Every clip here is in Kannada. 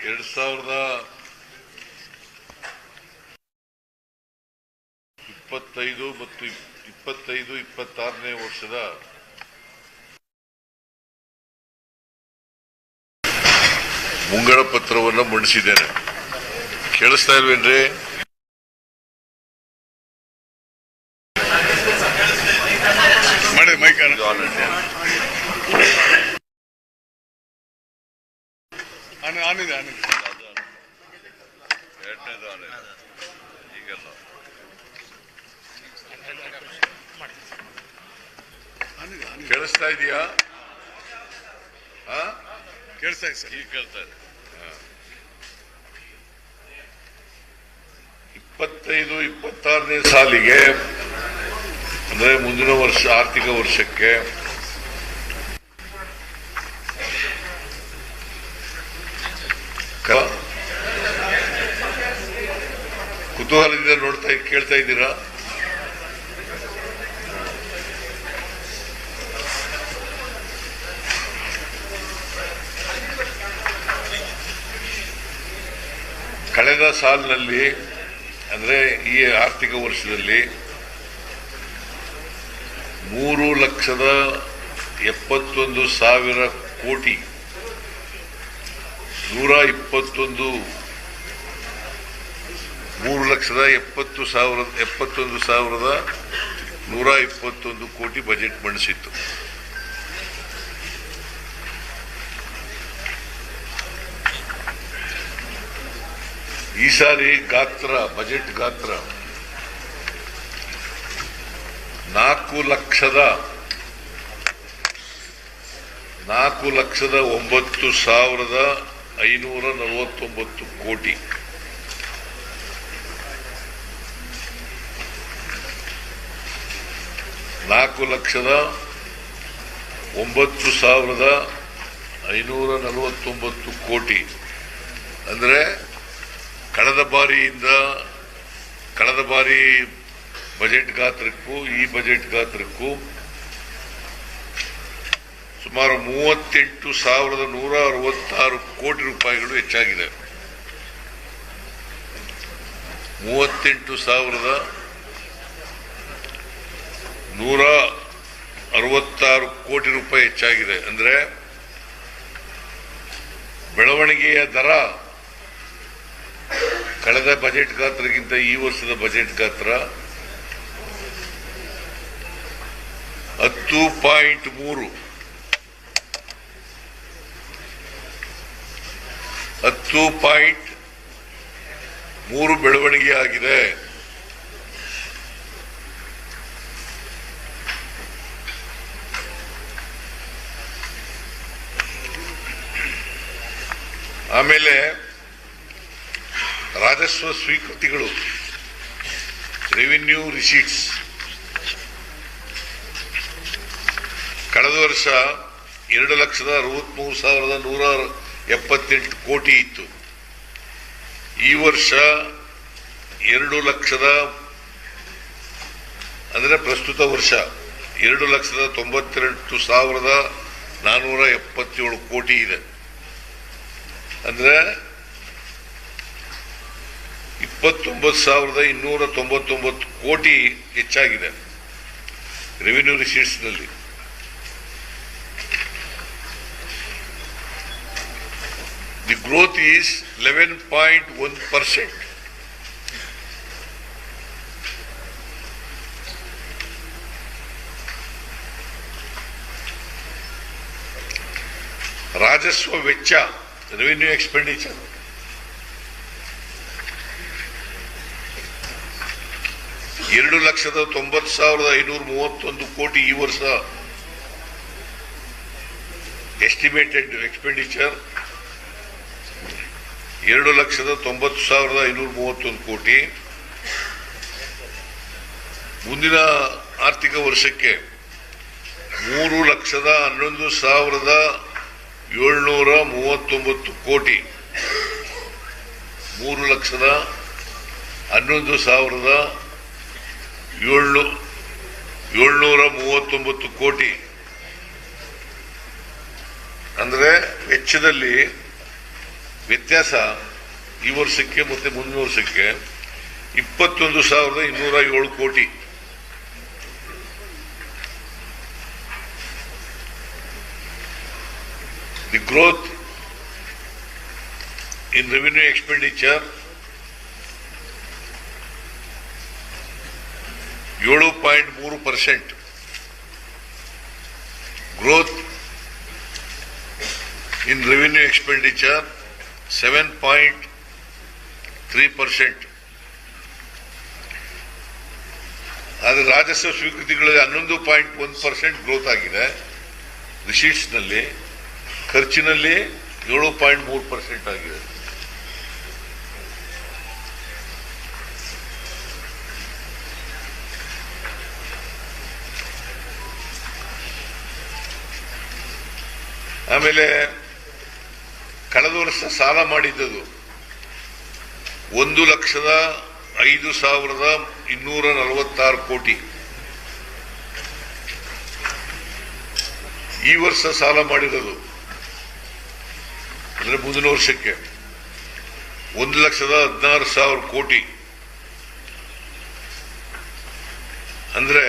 2025 ಮತ್ತು 25-26ನೇ ವರ್ಷದ ಮುಂಗಡ ಪತ್ರವನ್ನು ಮಂಡಿಸಿದ್ದೇನೆ. ಕೇಳಿಸ್ತಾ ಇಲ್ವೇನ್ರಿ? ಕೇಳಿಸ್ತಾ ಇದೆಯಾ? ಕೇಳಿಸ್ತಾ ಇದೆ ಸರ್. ಈಗ ಕೇಳ್ತಾ ಇದೆ. 25-26ನೇ ಸಾಲಿಗೆ ಅಂದ್ರೆ ಮುಂದಿನ ವರ್ಷ ಆರ್ಥಿಕ ವರ್ಷಕ್ಕೆ ಕುತೂಹಲದಿಂದ ಕೇಳ್ತಾ ಇದ್ದೀರಾ? ಕಳೆದ ಸಾಲಿನಲ್ಲಿ ಅಂದ್ರೆ ಈ ಆರ್ಥಿಕ ವರ್ಷದಲ್ಲಿ 3,71,000 ಕೋಟಿ 3,71,121 ಕೋಟಿ ಬಜೆಟ್ ಮಂಡಿಸಿತ್ತು. ಈ ಸಾರಿ ಬಜೆಟ್ ಗಾತ್ರ 4,09,549 ಕೋಟಿ. ಕೋಟಿ ಅಂದ್ರೆ ಕಳೆದ ಬಾರಿ ಬಜೆಟ್ ಗಾತ್ರಕ್ಕೂ ಈ ಬಜೆಟ್ ಗಾತ್ರಕ್ಕೂ ಸುಮಾರು 38,166 ಕೋಟಿ ರೂಪಾಯಿಗಳು ಹೆಚ್ಚಾಗಿದೆ. 38,166 ಕೋಟಿ ರೂಪಾಯಿ ಹೆಚ್ಚಾಗಿದೆ. ಅಂದ್ರೆ ಬೆಳವಣಿಗೆಯ ದರ ಕಳೆದ ಬಜೆಟ್ ಗಾತ್ರಕ್ಕಿಂತ ಈ ವರ್ಷದ ಬಜೆಟ್ ಗಾತ್ರ 10.3 ಬೆಳವಣಿಗೆ ಆಗಿದೆ. ಆಮೇಲೆ ರಾಜಸ್ವ ಸ್ವೀಕೃತಿಗಳು ರೆವಿನ್ಯೂ ರಿಸೀಟ್ಸ್ ಕಳೆದ ವರ್ಷ 2,63,178 ಕೋಟಿ ಇತ್ತು. ಈ ವರ್ಷ 2 ಲಕ್ಷದ ಅಂದ್ರೆ ಪ್ರಸ್ತುತ ವರ್ಷ 2,98,477 ಕೋಟಿ ಇದೆ. ಅಂದ್ರೆ 29,299 ಕೋಟಿ ಹೆಚ್ಚಾಗಿದೆ ರೆವಿನ್ಯೂ ರಿಸೀಟ್ಸ್ ನಲ್ಲಿ. The growth is 11.1%. ರಾಜಸ್ವ ವೆಚ್ಚ ರೆವಿನ್ಯೂ ಎಕ್ಸ್ಪೆಂಡಿಚರ್ $2,90,531 ಕೋಟಿ ಈ ವರ್ಷ ಎಸ್ಟಿಮೇಟೆಡ್ ಎಕ್ಸ್ಪೆಂಡಿಚರ್ 2,90,531 ಕೋಟಿ. ಮುಂದಿನ ಆರ್ಥಿಕ ವರ್ಷಕ್ಕೆ 3,11,739 ಕೋಟಿ 3,11,739 ಕೋಟಿ ಅಂದ್ರೆ ವೆಚ್ಚದಲ್ಲಿ ವ್ಯತ್ಯಾಸ ಈ ವರ್ಷಕ್ಕೆ ಮತ್ತೆ ಮುಂದಿನ ವರ್ಷಕ್ಕೆ 21,207 ಕೋಟಿ. The growth in revenue expenditure 7.3%. Growth in revenue expenditure 7.3%. ಆದರೆ ರಾಜಸ್ವ ಸ್ವೀಕೃತಿಗಳಲ್ಲಿ 11.1% ಗ್ರೋತ್ ಆಗಿದೆ. ರಿಸೀಟ್ಸ್ ನಲ್ಲಿ, ಖರ್ಚಿನಲ್ಲಿ 7.3% ಆಗಿದೆ. ಆಮೇಲೆ ಕಳೆದ ವರ್ಷ ಸಾಲ ಮಾಡಿದ್ದದು 1,05,246 ಕೋಟಿ. ಈ ವರ್ಷ ಸಾಲ ಮಾಡಿರೋದು ಅಂದ್ರೆ ಮುಂದಿನ ವರ್ಷಕ್ಕೆ 1,16,000 ಕೋಟಿ. ಅಂದ್ರೆ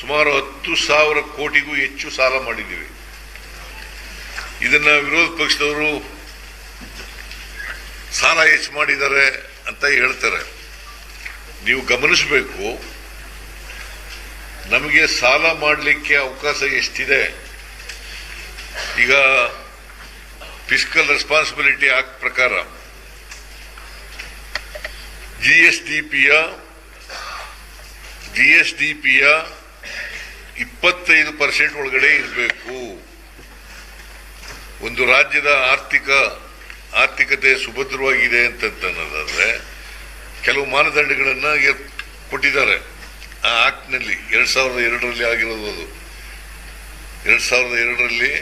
ಸುಮಾರು 10,000 ಕೋಟಿಗೂ ಹೆಚ್ಚು ಸಾಲ ಮಾಡಿದ್ದೀವಿ. ಇದನ್ನ ವಿರೋಧ ಪಕ್ಷದವರು ಸಾಲ ಹೆಚ್ಚು ಮಾಡಿದ್ದಾರೆ ಅಂತ ಹೇಳ್ತಾರೆ. ನೀವು ಗಮನಿಸಬೇಕು, ನಮಗೆ ಸಾಲ ಮಾಡಲಿಕ್ಕೆ ಅವಕಾಶ ಎಷ್ಟಿದೆ. ಈಗ ಫಿಸ್ಕಲ್ ರೆಸ್ಪಾನ್ಸಿಬಿಲಿಟಿ ಆಕ್ಟ್ ಪ್ರಕಾರ ಜಿಎಸ್ಡಿಪಿಯ 25% ಒಳಗಡೆ ಇರಬೇಕು. ಒಂದು ರಾಜ್ಯದ ಆರ್ಥಿಕತೆ ಸುಭದ್ರವಾಗಿದೆ ಅಂತಂದ್ರೆ ಕೆಲವು ಮಾನದಂಡಗಳನ್ನ ಕೊಟ್ಟಿದ್ದಾರೆ ಆ ಆಕ್ಟ್ನಲ್ಲಿ. 2002ರಲ್ಲಿ ಆಗಿರೋದು ಅದು. 2002ರಲ್ಲಿ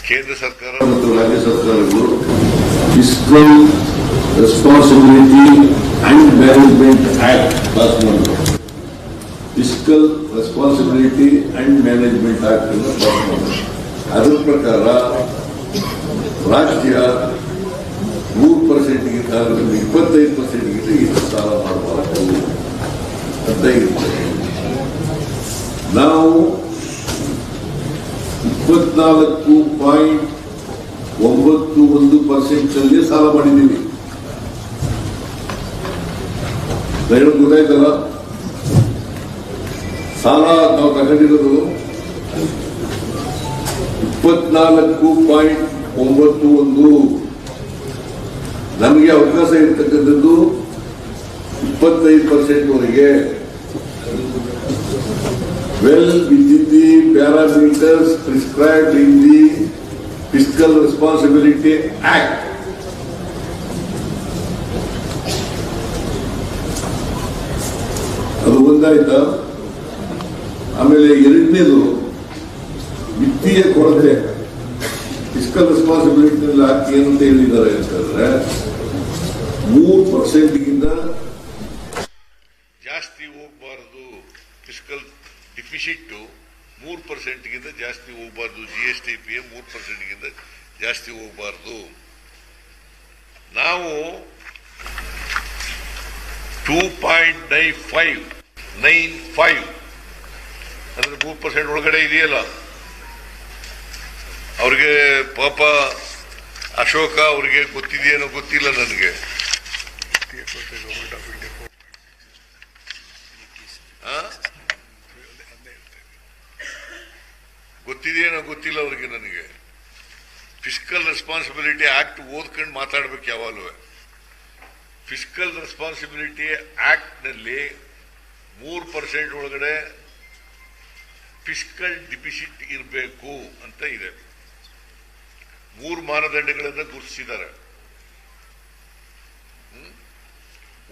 ಕೇಂದ್ರ ಸರ್ಕಾರ ಮತ್ತು ರಾಜ್ಯ ಸರ್ಕಾರಗಳು fiscal responsibility and management act pass ಮಾಡಿದ್ರು. Fiscal responsibility and management act ಅನ್ನು ಪಾಸ್ ಮಾಡಿದ್ರು. ಅದರ ಪ್ರಕಾರ ರಾಜ್ಯ 3%ಗಿಂತ 25%ಗಿಂತ ಹೆಚ್ಚು ಸಾಲ ಮಾಡಬಾರದು ಅಂತ ಇರ್ತದೆ. ನಾವು 24.91% ಸಾಲ ಮಾಡಿದ್ದೀವಿ. ದಯವಿಟ್ಟು ಗೊತ್ತಾಯ್ತಲ್ಲ, ಸಾಲ ನಾವು ತಗೊಂಡಿರೋದು 24.91. ನಮಗೆ ಅವಕಾಶ ಇರ್ತಕ್ಕಂಥದ್ದು 25% ವರೆಗೆ. well within the parameters prescribed in the Fiscal Responsibility Act. ಅದು ಒಂದಾಯ್ತಾ. ಆಮೇಲೆ ಎರಡನೇದು ವಿತ್ತೀಯ ಕೊರತೆ. ಫಿಸ್ಕಲ್ ರೆಸ್ಪಾನ್ಸಿಬಿಲಿಟಿ ಆಕ್ಟ್ ಏನಂತ ಹೇಳಿದ್ದಾರೆ ಅಂತಂದ್ರೆ 3%ಗಿಂತ ಜಾಸ್ತಿ ಹೋಗಬಾರದು. ಫಿಸ್ಕಲ್ ಡಿಫಿಸಿಟ್ 3%ಗಿಂತ ಜಾಸ್ತಿ ಹೋಗಬಾರ್ದು. ಜಿಎಸ್ಟಿಪಿ 3%ಗಿಂತ ಜಾಸ್ತಿ ಹೋಗಬಾರ್ದು. ನಾವು 2.95 ಅಂದ್ರೆ 3% ಒಳಗಡೆ ಇದೆಯಲ್ಲ. ಅವ್ರಿಗೆ ಪಾಪ ಅಶೋಕ ಅವ್ರಿಗೆ ಗೊತ್ತಿದೆಯೇನೋ ಗೊತ್ತಿಲ್ಲ ನನಗೆ. ಗೊತ್ತಿದೆಯೇನೋ ಗೊತ್ತಿಲ್ಲ ಅವ್ರಿಗೆ ನನಗೆ. ಫಿಸ್ಕಲ್ ರೆಸ್ಪಾನ್ಸಿಬಿಲಿಟಿ ಆಕ್ಟ್ ಓದ್ಕೊಂಡು ಮಾತಾಡ್ಬೇಕು ಯಾವಾಗಲೂ. ಫಿಸ್ಕಲ್ ರೆಸ್ಪಾನ್ಸಿಬಿಲಿಟಿ ಆಕ್ಟ್ ನಲ್ಲಿ 3% ಒಳಗಡೆ ಫಿಸ್ಕಲ್ ಡಿಫಿಸಿಟ್ ಇರಬೇಕು ಅಂತ ಇದೆ. 3 ಮಾನದಂಡಗಳನ್ನು ಗುರುತಿಸಿದ್ದಾರೆ.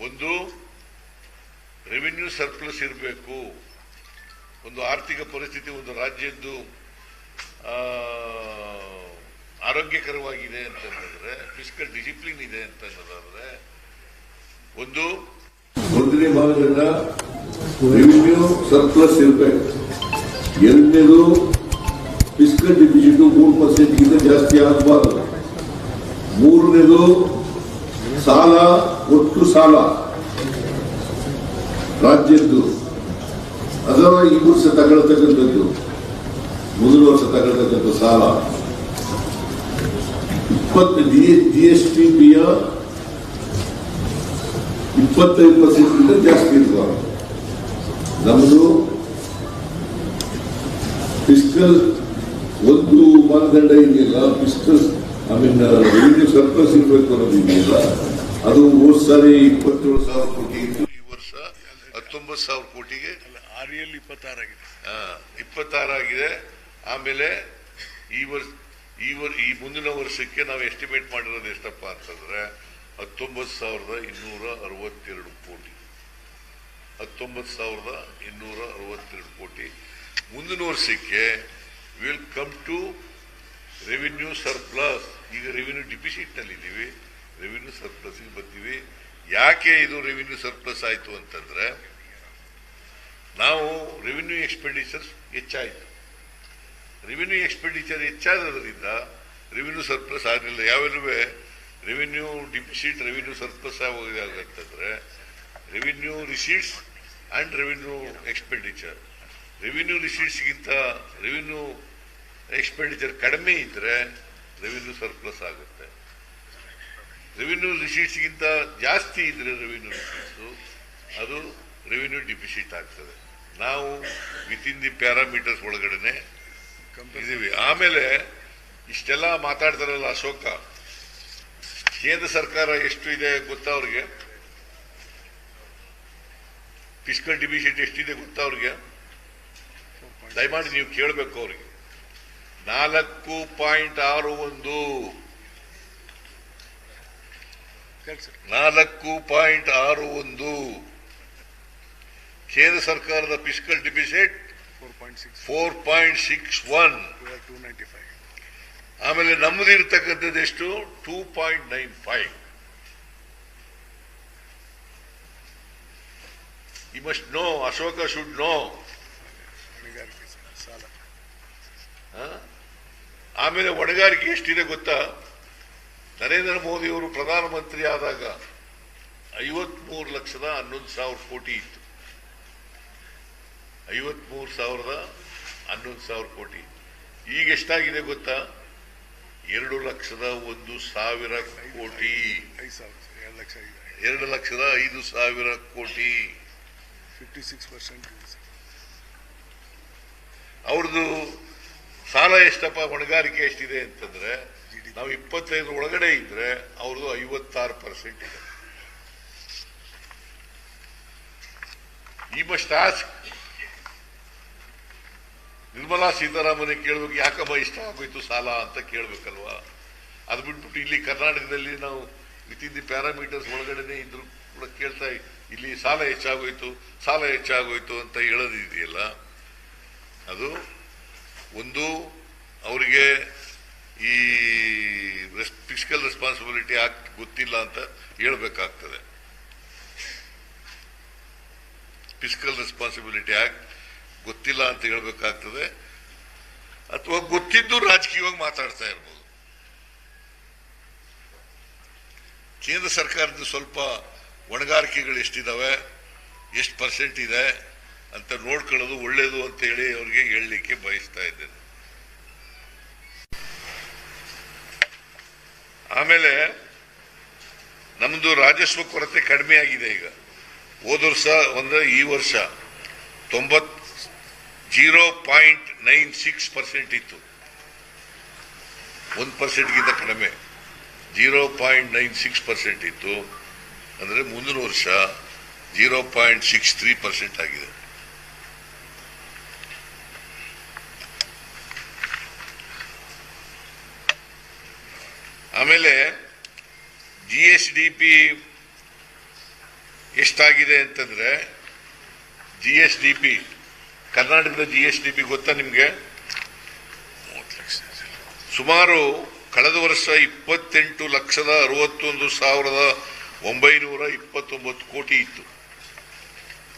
ಒಂದು, ರೆವಿನ್ಯೂ ಸರ್ಪ್ಲಸ್ ಇರಬೇಕು. ಒಂದು ಆರ್ಥಿಕ ಪರಿಸ್ಥಿತಿ ಒಂದು ರಾಜ್ಯದ್ದು ಆರೋಗ್ಯಕರವಾಗಿದೆ ಅಂತಂದ್ರೆ, ಫಿಸ್ಕಲ್ ಡಿಸಿಪ್ಲಿನ್ ಇದೆ ಅಂತಂದ್ರೆ ಒಂದು, ಒಂದನೇ ಭಾಗದಿಂದ ರೆವಿನ್ಯೂ ಸರ್ಪ್ಲಸ್ ಇರಬೇಕು. ಎರಡನೇದು ಫಿಸ್ಕಲ್ ಡೆಫಿಸಿಟ್ 3% ಜಾಸ್ತಿ ಆಗಬಾರದು. ಮೂರನೇದು ಸಾಲ, ಒಟ್ಟು ಸಾಲ ರಾಜ್ಯದ್ದು ಅದರ ಈ ವರ್ಷ ತಗೊಳ್ತಕ್ಕಂಥದ್ದು, ಮುಂದಿನ ವರ್ಷ ತಗೊಳ್ತಕ್ಕಂಥ ಸಾಲ 20 GSTPಯ 25% ಜಾಸ್ತಿ ಇರಬಾರದು. ನಮ್ಮದು ಫಿಸ್ಕಲ್ ಒಂದು ಮಾನದಂಡ ಇದೆಯಲ್ಲ, ಫಿಸ್ಕಲ್ ರೆವಿನ್ಯೂ ಸರ್ಪ್ಲಸ್ ಇರಬೇಕು ಅನ್ನೋದು ಇದೆಯಲ್ಲ, ಅದು ಹೋದ ಸಾರಿ 27,000 ಕೋಟಿ ಇತ್ತು, ಈ ವರ್ಷ 19,000 ಕೋಟಿಗೆ 26 ಆಗಿದೆ. 26 ಆಗಿದೆ. ಆಮೇಲೆ ಈ ಮುಂದಿನ ವರ್ಷಕ್ಕೆ ನಾವು ಎಸ್ಟಿಮೇಟ್ ಮಾಡಿರೋದು ಎಷ್ಟಪ್ಪ ಅಂತಂದ್ರೆ 19,262 ಕೋಟಿ. 19,262 ಕೋಟಿ. ಮುಂದಿನ ವರ್ಷಕ್ಕೆ will come to revenue surplus. ಈಗ ರೆವಿನ್ಯೂ ಡಿಫಿಸಿಟ್ ನಲ್ಲಿ ಇದ್ದೀವಿ, ರೆವಿನ್ಯೂ ಸರ್ಪ್ಲಸ್ ಬರ್ತೀವಿ. ಯಾಕೆ ಇದು ರೆವಿನ್ಯೂ ಸರ್ಪ್ಲಸ್ ಆಯ್ತು ಅಂತಂದ್ರೆ, ನಾವು ರೆವಿನ್ಯೂ ಎಕ್ಸ್ಪೆಂಡಿಚರ್ ಹೆಚ್ಚಾಯಿತು. ರೆವಿನ್ಯೂ ಎಕ್ಸ್ಪೆಂಡಿಚರ್ ಹೆಚ್ಚಾದ್ರಿಂದ ರೆವಿನ್ಯೂ ಸರ್ಪ್ಲಸ್ ಆಗಲಿಲ್ಲ. ಯಾವೆಲ್ಲವೇ ರೆವಿನ್ಯೂ ಡಿಫಿಸಿಟ್, ರೆವಿನ್ಯೂ ಸರ್ಪ್ಲಸ್ ಆಗೋದಂತಂದ್ರೆ revenue receipts and revenue expenditure. Revenue ರಿಸೀಟ್ಸ್ಗಿಂತ ರೆವಿನ್ಯೂ ಎಕ್ಸ್ಪೆಂಡಿಚರ್ ಕಡಿಮೆ ಇದ್ರೆ ರೆವಿನ್ಯೂ ಸರ್ಪ್ಲಸ್ ಆಗುತ್ತೆ. ರೆವಿನ್ಯೂ ರಿಸೀಟ್ಸ್ಗಿಂತ ಜಾಸ್ತಿ ಇದ್ರೆ ರೆವಿನ್ಯೂ ರಿಸೀಟ್ಸು ಅದು ರೆವಿನ್ಯೂ ಡಿಫಿಸಿಟ್ ಆಗ್ತದೆ. ನಾವು ವಿತಿನ್ ದಿ ಪ್ಯಾರಾಮೀಟರ್ಸ್ ಒಳಗಡೆ ಇದೀವಿ. ಆಮೇಲೆ ಇಷ್ಟೆಲ್ಲ ಮಾತಾಡ್ತಾರಲ್ಲ ಅಶೋಕ, ಕೇಂದ್ರ ಸರ್ಕಾರ ಎಷ್ಟು ಇದೆ ಗೊತ್ತಾ ಅವ್ರಿಗೆ? ಫಿಸ್ಕಲ್ ಡಿಫಿಸಿಟ್ ಎಷ್ಟಿದೆ ಗೊತ್ತಾ ಅವ್ರಿಗೆ? ದಯಮಾಡಿ ನೀವು ಕೇಳಬೇಕು ಅವ್ರಿಗೆ. 4.61 4.61. ಕೇಂದ್ರ ಸರ್ಕಾರದ ಫಿಸ್ಕಲ್ ಡಿಫಿಸಿಟ್ 4.61. ಆಮೇಲೆ ನಮ್ಮದು ಇರತಕ್ಕಂಥದ್ದು ಎಷ್ಟು? 2.95. You must know, Ashoka should know. ಆಮೇಲೆ ಹೊಣೆಗಾರಿಕೆ ಎಷ್ಟಿದೆ ಗೊತ್ತಾ? ನರೇಂದ್ರ ಮೋದಿ ಅವರು ಪ್ರಧಾನಮಂತ್ರಿ ಆದಾಗ 53,11,000 ಕೋಟಿ ಇತ್ತು. 53,11,000 ಕೋಟಿ. ಈಗ ಎಷ್ಟಾಗಿದೆ ಗೊತ್ತಾ? 2,01,000 ಕೋಟಿ. 2,05,000 ಕೋಟಿ. 56%. ಅವ್ರದ್ದು ಸಾಲ ಎಷ್ಟಪ್ಪ, ಹೊಣೆಗಾರಿಕೆ ಎಷ್ಟಿದೆ ಅಂತಂದ್ರೆ, ನಾವು 25 ಒಳಗಡೆ ಇದ್ರೆ ಅವ್ರದ್ದು 56% ಇದೆ. ಈ ಮಸ್ಟ್ ಆಸ್ಕ್. ನಿರ್ಮಲಾ ಸೀತಾರಾಮನ್ ಕೇಳಬೇಕು, ಯಾಕಮ್ಮ ಇಷ್ಟ ಆಗೋಯ್ತು ಸಾಲ ಅಂತ ಕೇಳಬೇಕಲ್ವಾ? ಅದು ಬಿಟ್ಬಿಟ್ಟು ಇಲ್ಲಿ ಕರ್ನಾಟಕದಲ್ಲಿ ನಾವು ವಿತಿನ್ ದಿ ಪ್ಯಾರಾಮೀಟರ್ಸ್ ಒಳಗಡೆ ಇದ್ರು ಕೂಡ ಕೇಳ್ತಾ ಇಲ್ಲಿ ಸಾಲ ಹೆಚ್ಚಾಗೋಯ್ತು ಅಂತ ಹೇಳೋದಿದೆಯಲ್ಲ, ಅದು ಒಂದು ಅವರಿಗೆ ಈ ಫಿಸ್ಕಲ್ ರೆಸ್ಪಾನ್ಸಿಬಿಲಿಟಿ ಆಕ್ಟ್ ಗೊತ್ತಿಲ್ಲ ಅಂತ ಹೇಳ್ಬೇಕಾಗ್ತದೆ. ಫಿಸ್ಕಲ್ ರೆಸ್ಪಾನ್ಸಿಬಿಲಿಟಿ ಆಕ್ಟ್ ಗೊತ್ತಿಲ್ಲ ಅಂತ ಹೇಳ್ಬೇಕಾಗ್ತದೆ, ಅಥವಾ ಗೊತ್ತಿದ್ದು ರಾಜಕೀಯವಾಗಿ ಮಾತಾಡ್ತಾ ಇರ್ಬೋದು. ಕೇಂದ್ರ ಸರ್ಕಾರದ ಸ್ವಲ್ಪ ಹೊಣೆಗಾರಿಕೆಗಳು ಎಷ್ಟಿದಾವೆ, ಎಷ್ಟು ಪರ್ಸೆಂಟ್ ಇದೆ ಅಂತ ನೋಡ್ಕೊಳ್ಳೋದು ಒಳ್ಳೇದು ಅಂತ ಹೇಳಿ ಅವ್ರಿಗೆ ಹೇಳಲಿಕ್ಕೆ ಬಯಸ್ತಾ ಇದ್ದೇನೆ. ಆಮೇಲೆ ನಮ್ದು ರಾಜಸ್ವ ಕೊರತೆ ಕಡಿಮೆ ಆಗಿದೆ. ಈಗ ಹೋದ ವರ್ಷ ಈ ವರ್ಷ 0.96% ಇತ್ತು, 1%ಗಿಂತ ಕಡಿಮೆ 0.96% ಇತ್ತು. ಅಂದ್ರೆ ಮುಂದಿನ ವರ್ಷ 0.63% ಆಗಿದೆ. ಆಮೇಲೆ GSDP ಎಷ್ಟಾಗಿದೆ ಅಂತಂದ್ರೆ, GSDP ಕರ್ನಾಟಕದ GSDP ಗೊತ್ತಾ ನಿಮ್ಗೆ? ಸುಮಾರು ಕಳೆದ ವರ್ಷ 28,61,929 ಕೋಟಿ ಇತ್ತು.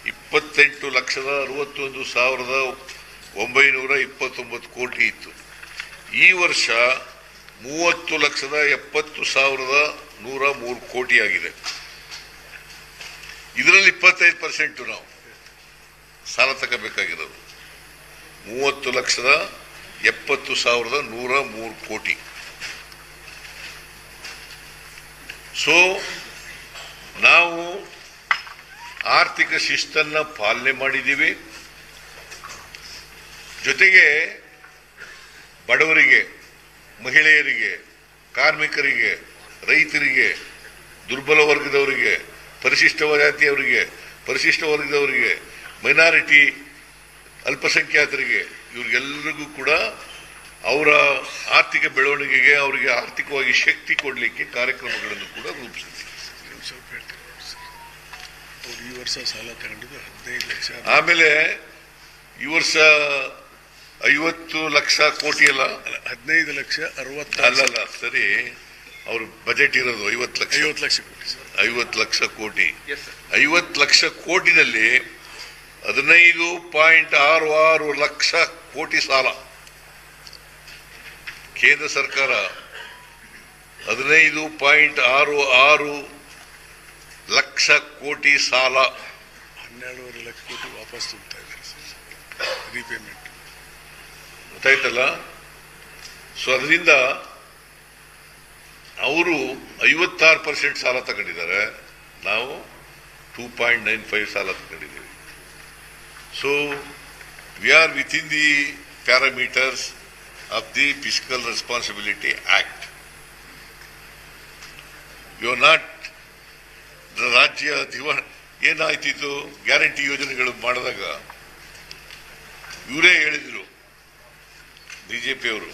28,61,929 ಕೋಟಿ ಇತ್ತು. ಈ ವರ್ಷ 30,70,103 ಕೋಟಿ ಆಗಿದೆ. ಇದರಲ್ಲಿ 25% ನಾವು ಸಾಲ ತಗೋಬೇಕಾಗಿರೋದು. 30,70,103 ಕೋಟಿ. ಸೊ ನಾವು ಆರ್ಥಿಕ ಶಿಸ್ತನ್ನ ಪಾಲನೆ ಮಾಡಿದ್ದೀವಿ. ಜೊತೆಗೆ ಬಡವರಿಗೆ, ಮಹಿಳೆಯರಿಗೆ, ಕಾರ್ಮಿಕರಿಗೆ, ರೈತರಿಗೆ, ದುರ್ಬಲ ವರ್ಗದವರಿಗೆ, ಪರಿಶಿಷ್ಟ ಜಾತಿಯವರಿಗೆ, ಪರಿಶಿಷ್ಟ ವರ್ಗದವರಿಗೆ, ಮೈನಾರಿಟಿ ಅಲ್ಪಸಂಖ್ಯಾತರಿಗೆ, ಇವ್ರಿಗೆಲ್ಲರಿಗೂ ಕೂಡ ಅವರ ಆರ್ಥಿಕ ಬೆಳವಣಿಗೆಗೆ, ಅವರಿಗೆ ಆರ್ಥಿಕವಾಗಿ ಶಕ್ತಿ ಕೊಡಲಿಕ್ಕೆ ಕಾರ್ಯಕ್ರಮಗಳನ್ನು ಕೂಡ ರೂಪಿಸಿದ್ದೀವಿ. ಸ್ವಲ್ಪ ಹೇಳ್ತೀನಿ ಸರ್. ಅವ್ರು ಈ ವರ್ಷ ಸಾಲ ತಗೊಂಡಿದ್ದು 15 ಲಕ್ಷ. ಆಮೇಲೆ ಈ ವರ್ಷ 50 ಲಕ್ಷ ಕೋಟಿ ಅಲ್ಲ, 15 ಲಕ್ಷ 60 ಅಲ್ಲಲ್ಲ, ಸರಿ, ಅವ್ರ ಬಜೆಟ್ ಇರೋದು 50 ಲಕ್ಷ. 50 ಲಕ್ಷ ಕೋಟಿ ಸರ್. 50 ಲಕ್ಷ ಕೋಟಿ. 50 ಲಕ್ಷ ಕೋಟಿನಲ್ಲಿ 15.66 ಲಕ್ಷ ಕೋಟಿ ಸಾಲ. ಕೇಂದ್ರ ಸರ್ಕಾರ 15.66 ಲಕ್ಷ ಕೋಟಿ ಸಾಲ, 12.5 ಲಕ್ಷ ಕೋಟಿ ವಾಪಸ್ ತುಂಬ್ತಾ ಇದ್ದಾರೆ ಸರ್, ರೀಪೇಮೆಂಟ್. ಗೊತ್ತಾಯ್ತಲ್ಲ? ಸೊ ಅದರಿಂದ ಅವರು 56% ಸಾಲ ತಗೊಂಡಿದ್ದಾರೆ, ನಾವು 2.95 ಸಾಲ ತಗೊಂಡಿದ್ದೀವಿ. So we are within the parameters of the fiscal responsibility act. You are not ರಾಜ್ಯ ಏನಾಯ್ತಿತ್ತು, ಗ್ಯಾರಂಟಿ ಯೋಜನೆಗಳು ಮಾಡಿದಾಗ ಇವರೇ ಹೇಳಿದ್ರು, ಬಿಜೆಪಿಯವರು,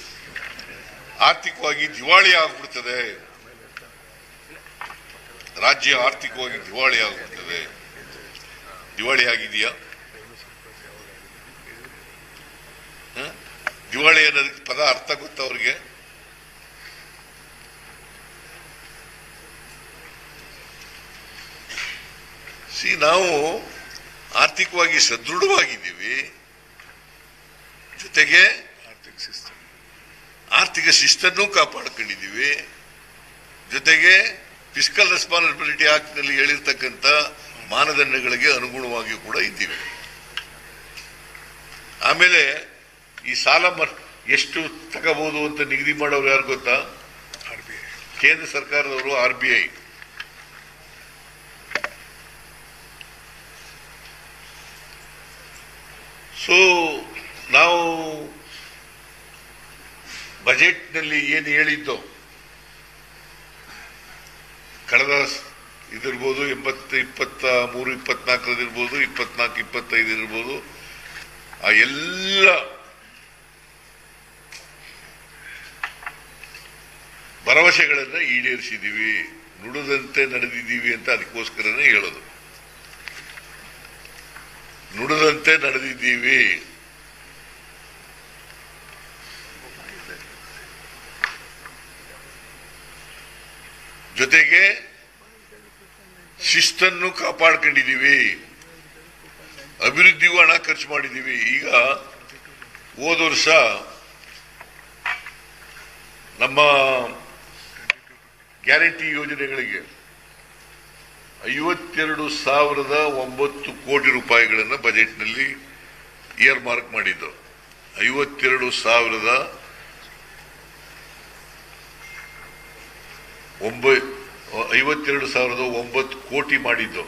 ಆರ್ಥಿಕವಾಗಿ ದಿವಾಳಿ ಆಗ್ಬಿಡ್ತದೆ, ರಾಜ್ಯ ಆರ್ಥಿಕವಾಗಿ ದಿವಾಳಿ ಆಗ್ಬಿಡ್ತದೆ. ದಿವಾಳಿ ಆಗಿದೆಯಾ? ದಿವಾಳಿ ಅನ್ನೋದಕ್ಕೆ ಪದ ಅರ್ಥ ಗೊತ್ತಾ ಅವ್ರಿಗೆ? ನಾವು ಆರ್ಥಿಕವಾಗಿ ಸದೃಢವಾಗಿದ್ದೀವಿ, ಜೊತೆಗೆ ಆರ್ಥಿಕ ಶಿಸ್ತನ್ನು ಕಾಪಾಡಿಕೊಂಡಿದ್ದೀವಿ, ಜೊತೆಗೆ ಫಿಸ್ಕಲ್ ರೆಸ್ಪಾನ್ಸಿಬಿಲಿಟಿ ಆಕ್ಟ್ ನಲ್ಲಿ ಹೇಳಿರ್ತಕ್ಕಂಥ ಮಾನದಂಡಗಳಿಗೆ ಅನುಗುಣವಾಗಿ ಕೂಡ ಇದ್ದೀವಿ. ಆಮೇಲೆ ಈ ಸಾಲ ಎಷ್ಟು ತಗೋಬಹುದು ಅಂತ ನಿಗದಿ ಮಾಡೋರು ಯಾರು ಗೊತ್ತಾ? RBI. ಕೇಂದ್ರ ಸರ್ಕಾರದವರು, RBI. ಸೊ ನಾವು ಬಜೆಟ್ನಲ್ಲಿ ಏನು ಹೇಳಿದ್ದೋ, ಕಳೆದ ಇದಿರ್ಬೋದು 23-24 ಇರ್ಬೋದು, 24-25 ಇರ್ಬೋದು, ಆ ಎಲ್ಲ ಭರವಸೆಗಳನ್ನ ಈಡೇರಿಸಿದ್ದೀವಿ, ನುಡಿದಂತೆ ನಡೆದಿದ್ದೀವಿ ಅಂತ ಅದಕ್ಕೋಸ್ಕರನೇ ಹೇಳೋದು. ನುಡಿದಂತೆ ನಡೆದಿದ್ದೀವಿ. ಜೊತೆಗೆ ಶಿಸ್ತನ್ನು ಕಾಪಾಡ್ಕೊಂಡಿದ್ದೀವಿ, ಅಭಿವೃದ್ಧಿಗೂ ಹಣ ಖರ್ಚು ಮಾಡಿದ್ದೀವಿ. ಈಗ ಹೋದ ವರ್ಷ ನಮ್ಮ ಗ್ಯಾರಂಟಿ ಯೋಜನೆಗಳಿಗೆ 52,009 ಕೋಟಿ ರೂಪಾಯಿಗಳನ್ನು ಬಜೆಟ್ನಲ್ಲಿ ಇಯರ್ ಮಾರ್ಕ್ ಮಾಡಿದ್ದು. 52,009 ಕೋಟಿ ಮಾಡಿದ್ದು.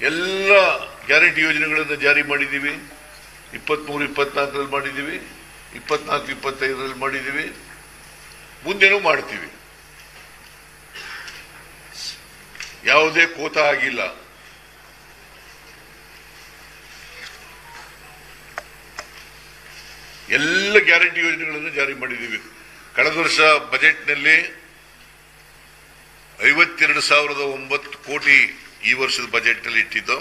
ಎಲ್ಲ ಗ್ಯಾರಂಟಿ ಯೋಜನೆಗಳನ್ನು ಜಾರಿ ಮಾಡಿದ್ದೀವಿ. 23-24 ಮಾಡಿದ್ದೀವಿ, 24-25 ಮಾಡಿದ್ದೀವಿ, ಮುಂದೆನೂ ಮಾಡ್ತೀವಿ. ಯಾವುದೇ ಕೋತ ಆಗಿಲ್ಲ. ಎಲ್ಲ ಗ್ಯಾರಂಟಿ ಯೋಜನೆಗಳನ್ನು ಜಾರಿ ಮಾಡಿದ್ದೀವಿ. ಕಳೆದ ವರ್ಷ ಬಜೆಟ್ನಲ್ಲಿ 52,009 ಕೋಟಿ ಈ ವರ್ಷದ ಬಜೆಟ್ನಲ್ಲಿ ಇಟ್ಟಿದ್ದು.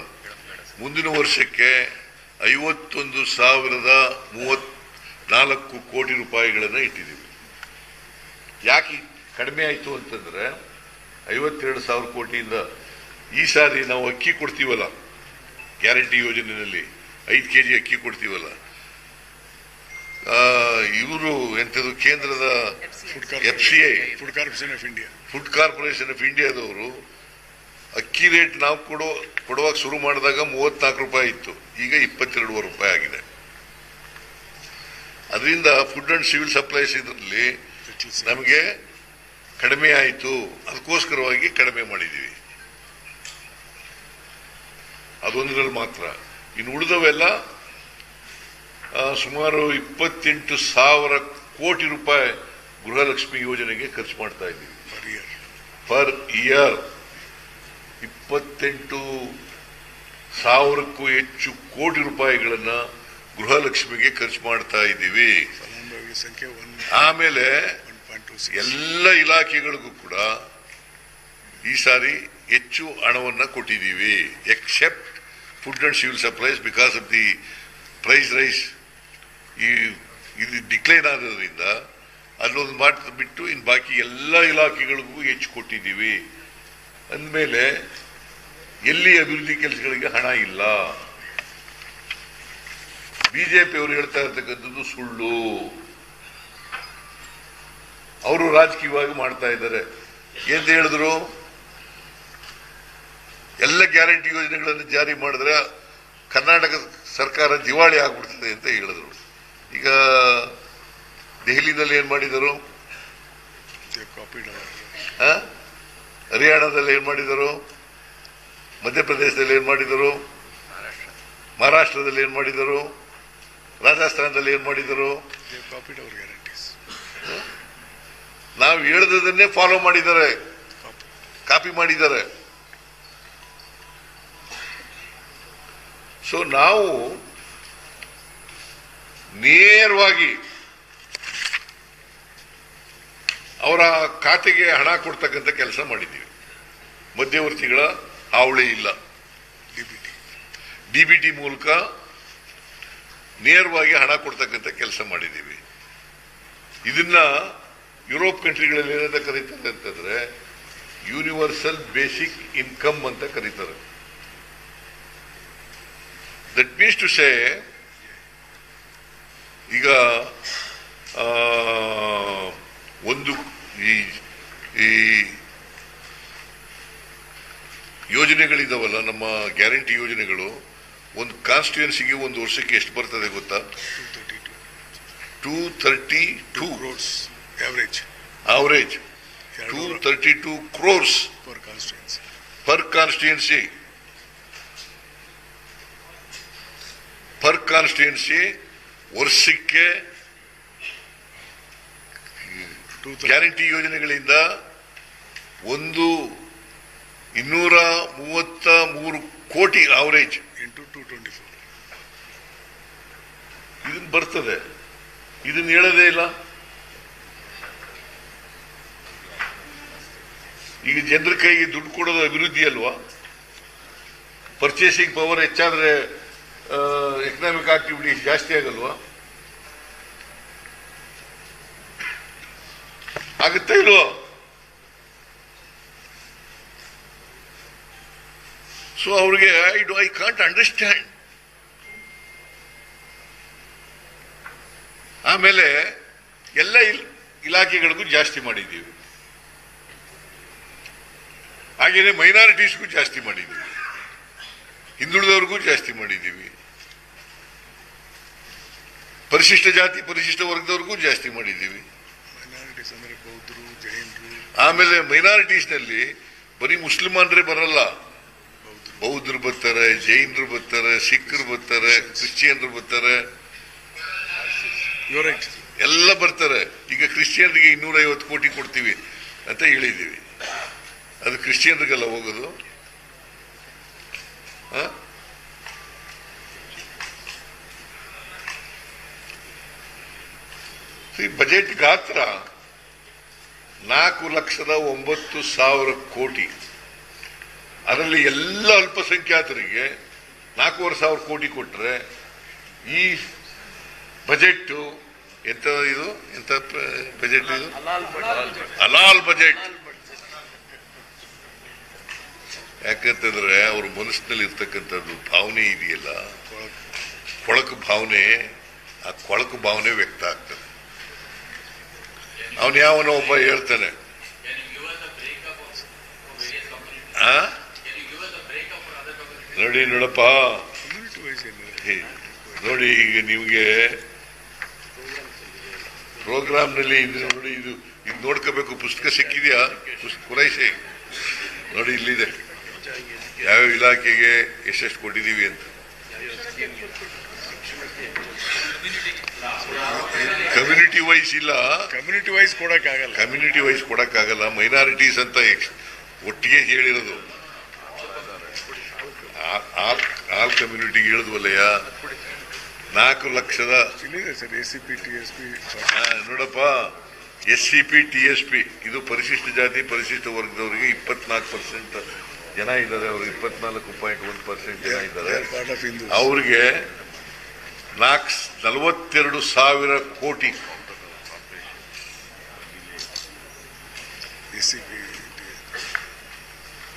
ಮುಂದಿನ ವರ್ಷಕ್ಕೆ 51,034 ಕೋಟಿ ರೂಪಾಯಿಗಳನ್ನು ಇಟ್ಟಿದ್ದೀವಿ. ಯಾಕೆ ಕಡಿಮೆ ಆಯಿತು ಅಂತಂದ್ರೆ, 52,000 ಕೋಟಿಯಿಂದ ಈ ಸಾರಿ ನಾವು ಅಕ್ಕಿ ಕೊಡ್ತೀವಲ್ಲ, ಗ್ಯಾರಂಟಿ ಯೋಜನೆಯಲ್ಲಿ 5 kg ಅಕ್ಕಿ ಕೊಡ್ತೀವಲ್ಲ, ಇವರು ಎಂಥದ್ದು ಕೇಂದ್ರದ food FCI food corporation of India food corporation of ಇಂಡಿಯಾದವರು ಅಕ್ಕಿ ರೇಟ್ ನಾವು ಕೊಡುವಾಗ ಶುರು ಮಾಡಿದಾಗ 34 ರೂಪಾಯಿ ಇತ್ತು, ಈಗ 22 ರೂಪಾಯಿ ಆಗಿದೆ. ಅದರಿಂದ ಫುಡ್ ಅಂಡ್ ಸಿವಿಲ್ ಸಪ್ಲೈಸ್ ಇದರಲ್ಲಿ ನಮಗೆ ಕಡಿಮೆ ಆಯಿತು, ಅದಕ್ಕೋಸ್ಕರವಾಗಿ ಕಡಿಮೆ ಮಾಡಿದ್ದೀವಿ. ಅದೊಂದರಲ್ಲಿ ಮಾತ್ರ. ಇನ್ನು ಉಳಿದವೆಲ್ಲ ಸುಮಾರು 28,000 ಕೋಟಿ ರೂಪಾಯಿ ಗೃಹಲಕ್ಷ್ಮಿ ಯೋಜನೆಗೆ ಖರ್ಚು ಮಾಡ್ತಾ ಇದ್ದೀವಿ ಪರ್ ಇಯರ್. 28,000ಕ್ಕೂ ಹೆಚ್ಚು ಕೋಟಿ ರೂಪಾಯಿಗಳನ್ನ ಗೃಹಲಕ್ಷ್ಮಿಗೆ ಖರ್ಚು ಮಾಡ್ತಾ ಇದ್ದೀವಿ. ಸಂಖ್ಯೆ ಆಮೇಲೆ ಎಲ್ಲ ಇಲಾಖೆಗಳಿಗೂ ಕೂಡ ಈ ಸಾರಿ ಹೆಚ್ಚು ಹಣವನ್ನ ಕೊಟ್ಟಿದ್ದೀವಿ, except food and civil supplies because of the price rise. ಇದು ಡಿಕ್ಲೈನ್ ಆಗೋದ್ರಿಂದ ಅಲ್ಲೊಂದು ಮಾತು ಬಿಟ್ಟು ಇನ್ನು ಬಾಕಿ ಎಲ್ಲ ಇಲಾಖೆಗಳಿಗೂ ಹೆಚ್ಚು ಕೊಟ್ಟಿದ್ದೀವಿ. ಅಂದಮೇಲೆ ಎಲ್ಲಿ ಅಭಿವೃದ್ಧಿ ಕೆಲಸಗಳಿಗೆ ಹಣ ಇಲ್ಲ. ಬಿಜೆಪಿ ಅವರು ಹೇಳ್ತಾ ಇರ್ತಕ್ಕಂಥದ್ದು ಸುಳ್ಳು. ಅವರು ರಾಜಕೀಯವಾಗಿ ಮಾಡ್ತಾ ಇದ್ದಾರೆ. ಏನ್ ಹೇಳಿದ್ರು, ಎಲ್ಲ ಗ್ಯಾರಂಟಿ ಯೋಜನೆಗಳನ್ನು ಜಾರಿ ಮಾಡಿದ್ರೆ ಕರ್ನಾಟಕ ಸರ್ಕಾರ ದಿವಾಳಿ ಆಗ್ಬಿಡ್ತದೆ ಅಂತ ಹೇಳಿದ್ರು. ಈಗ ದೆಹಲಿನಲ್ಲಿ ಏನ್ ಮಾಡಿದರು, ಹರಿಯಾಣದಲ್ಲಿ ಏನ್ ಮಾಡಿದರು, ಮಧ್ಯಪ್ರದೇಶದಲ್ಲಿ ಏನ್ ಮಾಡಿದರು, ಮಹಾರಾಷ್ಟ್ರದಲ್ಲಿ ಏನ್ ಮಾಡಿದರು, ರಾಜಸ್ಥಾನದಲ್ಲಿ ಏನ್ ಮಾಡಿದರು. ನಾವು ಹೇಳಿದನ್ನೇ ಫಾಲೋ ಮಾಡಿದ್ದಾರೆ, ಕಾಪಿ ಮಾಡಿದ್ದಾರೆ. ಸೊ ನಾವು ನೇರವಾಗಿ ಅವರ ಖಾತೆಗೆ ಹಣ ಕೊಡ್ತಕ್ಕಂಥ ಕೆಲಸ ಮಾಡಿದ್ದೀವಿ. ಮಧ್ಯವರ್ತಿಗಳ ಹಾವಳಿ ಇಲ್ಲ. ಡಿಬಿಟಿ ಮೂಲಕ ನೇರವಾಗಿ ಹಣ ಕೊಡ್ತಕ್ಕಂಥ ಕೆಲಸ ಮಾಡಿದ್ದೀವಿ. ಇದನ್ನ ಯುರೋಪ್ ಕಂಟ್ರಿಗಳಲ್ಲಿ ಏನಂತ ಕರೀತಾರೆ ಅಂತಂದ್ರೆ ಯೂನಿವರ್ಸಲ್ ಬೇಸಿಕ್ ಇನ್ಕಮ್ ಅಂತ ಕರೀತಾರೆ. ದಟ್ ಮೀನ್ಸ್ ಟು ಸೇ, ಈಗ ಒಂದು ಈ ಯೋಜನೆಗಳಿದಾವಲ್ಲ, ನಮ್ಮ ಗ್ಯಾರಂಟಿ ಯೋಜನೆಗಳು, ಒಂದು ಕಾನ್ಸ್ಟಿಟ್ಯೂನ್ಸಿಗೆ ಒಂದು ವರ್ಷಕ್ಕೆ ಎಷ್ಟು ಬರ್ತದೆ ಗೊತ್ತಾ? 232 crores average 232 crores per constituency ವರ್ಷಕ್ಕೆ ಗ್ಯಾರಂಟಿ ಯೋಜನೆಗಳಿಂದ 233 ಕೋಟಿ ಅವರೇಜ್ ಇಂಟು 224 ಇದನ್ನ ಬರ್ತದೆ. ಇದನ್ನ ಹೇಳೋದೇ ಇಲ್ಲ. ಈಗ ಜನರ ಕೈಗೆ ದುಡ್ಡು ಕೊಡೋದು ಅಭಿವೃದ್ಧಿ ಅಲ್ವಾ? ಪರ್ಚೇಸಿಂಗ್ ಪವರ್ ಹೆಚ್ಚಾದ್ರೆ ಎಕನಾಮಿಕ್ ಆಕ್ಟಿವಿಟಿ ಜಾಸ್ತಿ ಆಗಲ್ವಾ? ಆಗುತ್ತಾ ಇಲ್ವಾ? ಸೊ ಅವ್ರಿಗೆ ಐ ಕಾಂಟ್ ಅಂಡರ್ಸ್ಟ್ಯಾಂಡ್. ಆಮೇಲೆ ಎಲ್ಲ ಇಲಾಖೆಗಳಿಗೂ ಜಾಸ್ತಿ ಮಾಡಿದ್ದೀವಿ. ಹಾಗೇನೆ ಮೈನಾರಿಟೀಸ್ಗೂ ಜಾಸ್ತಿ ಮಾಡಿದ್ದೀವಿ, ಹಿಂದುಳಿದವ್ರಿಗೂ ಜಾಸ್ತಿ ಮಾಡಿದ್ದೀವಿ, ಪರಿಶಿಷ್ಟ ಜಾತಿ ಪರಿಶಿಷ್ಟ ವರ್ಗದವ್ರಿಗೂ ಜಾಸ್ತಿ ಮಾಡಿದ್ದೀವಿ. ಆಮೇಲೆ ಮೈನಾರಿಟೀಸ್ ನಲ್ಲಿ ಬರೀ ಮುಸ್ಲಿಮಾನರೇ ಬರಲ್ಲ, ಬೌದ್ಧರು ಬರ್ತಾರೆ, ಜೈನರು ಬರ್ತಾರೆ, ಸಿಖ್ರು ಬರ್ತಾರೆ, ಕ್ರಿಶ್ಚಿಯನ್ರು ಬರ್ತಾರೆ, ಎಲ್ಲ ಬರ್ತಾರೆ. ಈಗ ಕ್ರಿಶ್ಚಿಯನ್ರಿಗೆ 250 ಕೋಟಿ ಕೊಡ್ತೀವಿ ಅಂತ ಹೇಳಿದ್ದೀವಿ. ಅದು ಕ್ರಿಶ್ಚಿಯನ್ರಿಗೆಲ್ಲ ಹೋಗೋದು. ಬಜೆಟ್ ಗಾತ್ರ 4,09,000 ಕೋಟಿ. ಅದರಲ್ಲಿ ಎಲ್ಲ ಅಲ್ಪಸಂಖ್ಯಾತರಿಗೆ 4,500 ಕೋಟಿ ಕೊಟ್ಟರೆ ಈ ಬಜೆಟ್ ಎಂತ ಇದು, ಎಂತ ಬಜೆಟ್ ಇದು? ಹಲಾಲ್ ಬಜೆಟ್. ಯಾಕಂತಂದ್ರೆ ಅವ್ರ ಮನಸ್ಸಿನಲ್ಲಿ ಇರ್ತಕ್ಕಂಥದ್ದು ಭಾವನೆ ಇದೆಯಲ್ಲ, ಕೊಳಕು ಭಾವನೆ, ಆ ಕೊಳಕು ಭಾವನೆ ವ್ಯಕ್ತ ಆಗ್ತದೆ. ಅವನು ಯಾವನೋ ಒಬ್ಬ ಹೇಳ್ತಾನೆ. ನೋಡಿ ನೋಡಪ್ಪ, ನೋಡಿ ಈಗ ನಿಮ್ಗೆ ಪ್ರೋಗ್ರಾಮ್ನಲ್ಲಿ ನೋಡಿ ಇದು ನೋಡ್ಕೋಬೇಕು. ಪುಸ್ತಕ ಸಿಕ್ಕಿದ್ಯಾ? ಪುರೈಸೆ ನೋಡಿ, ಇಲ್ಲಿದೆ ಯಾವ್ಯಾವ ಇಲಾಖೆಗೆ ಎಷ್ಟೆಷ್ಟು ಕೊಟ್ಟಿದ್ದೀವಿ ಅಂತ. ಕಮ್ಯುನಿಟಿ ವೈಸ್ ಇಲ್ಲ, ಕಮ್ಯುನಿಟಿ ವೈಸ್ ಕೊಡಕ್ಕಾಗಲ್ಲ, ಕಮ್ಯುನಿಟಿ ವೈಸ್ ಕೊಡಕ್ಕಾಗಲ್ಲ. ಮೈನಾರಿಟೀಸ್ ಅಂತ ಒಟ್ಟಿಗೆ ಹೇಳಿರೋದು. ಆಲ್ ಕಮ್ಯುನಿಟಿಗೆ ಹೇಳಿದ್ವಲ್ಲಯ್ಯ. 4 ಲಕ್ಷದ ಸರ್ SCP TSP. ನೋಡಪ್ಪ, SCP TSP ಇದು ಪರಿಶಿಷ್ಟ ಜಾತಿ ಪರಿಶಿಷ್ಟ ವರ್ಗದವರಿಗೆ 24% ಜನ ಇದ್ದಾರೆ. ಅವ್ರಿಗೆ 24.1% ಜನ ಇದ್ದಾರೆ. ಅವ್ರಿಗೆ 42,000 ಕೋಟಿ.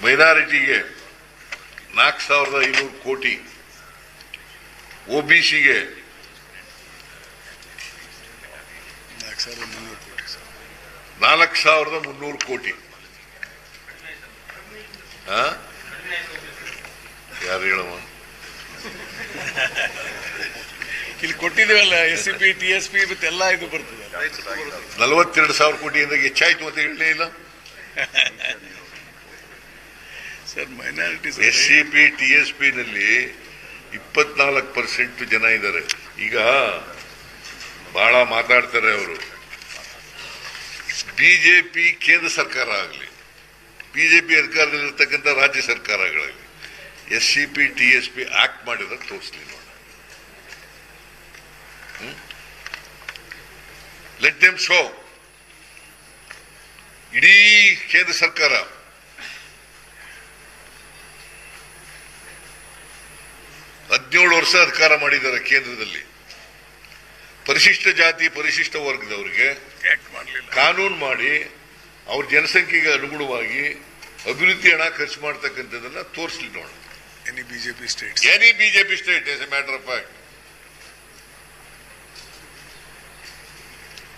ಮೈನಾರಿಟಿಗೆ 4,500 ಕೋಟಿ. OBCಗೆ 4,300 ಕೋಟಿ. ಯಾರು ಹೇಳಮ್ಮ? ಇಲ್ಲಿ ಕೊಟ್ಟಿದ್ದೀವಲ್ಲ SCP TSP ಎಲ್ಲ ಇದು ಬರ್ತದೆ. 42,000 ಕೋಟಿ ಅಂದ್ರೆ ಹೆಚ್ಚಾಯ್ತು ಅಂತ ಹೇಳಲೇ ಇಲ್ಲ ಸರ್. ಮೈನಾರಿಟಿ SCP TSP ನಲ್ಲಿ 24% ಜನ ಇದ್ದಾರೆ. ಈಗ ಬಹಳ ಮಾತಾಡ್ತಾರೆ ಅವರು. ಬಿಜೆಪಿ ಕೇಂದ್ರ ಸರ್ಕಾರ ಆಗಲಿ, ಬಿಜೆಪಿ ಅಧಿಕಾರದಲ್ಲಿರ್ತಕ್ಕಂಥ ರಾಜ್ಯ ಸರ್ಕಾರಗಳಲ್ಲಿ SCP TSP ಆಕ್ಟ್ ಮಾಡಿದ್ರೆ ತೋರಿಸ್ಲಿ ನೋಡ. Let them show. ಇಡೀ ಕೇಂದ್ರ ಸರ್ಕಾರ ವರ್ಷ ಅಧಿಕಾರ ಮಾಡಿದ್ದಾರೆ ಕೇಂದ್ರದಲ್ಲಿ. ಪರಿಶಿಷ್ಟ ಜಾತಿ ಪರಿಶಿಷ್ಟ ವರ್ಗದವರಿಗೆ ಕಾನೂನು ಮಾಡಿ ಅವ್ರ ಜನಸಂಖ್ಯೆಗೆ ಅನುಗುಣವಾಗಿ ಅಭಿವೃದ್ಧಿ ಹಣ ಖರ್ಚು ಮಾಡ್ತಕ್ಕಂಥದ್ದನ್ನ ತೋರಿಸ್ಲಿ ನೋಡ. Any BJP state is a matter of fact.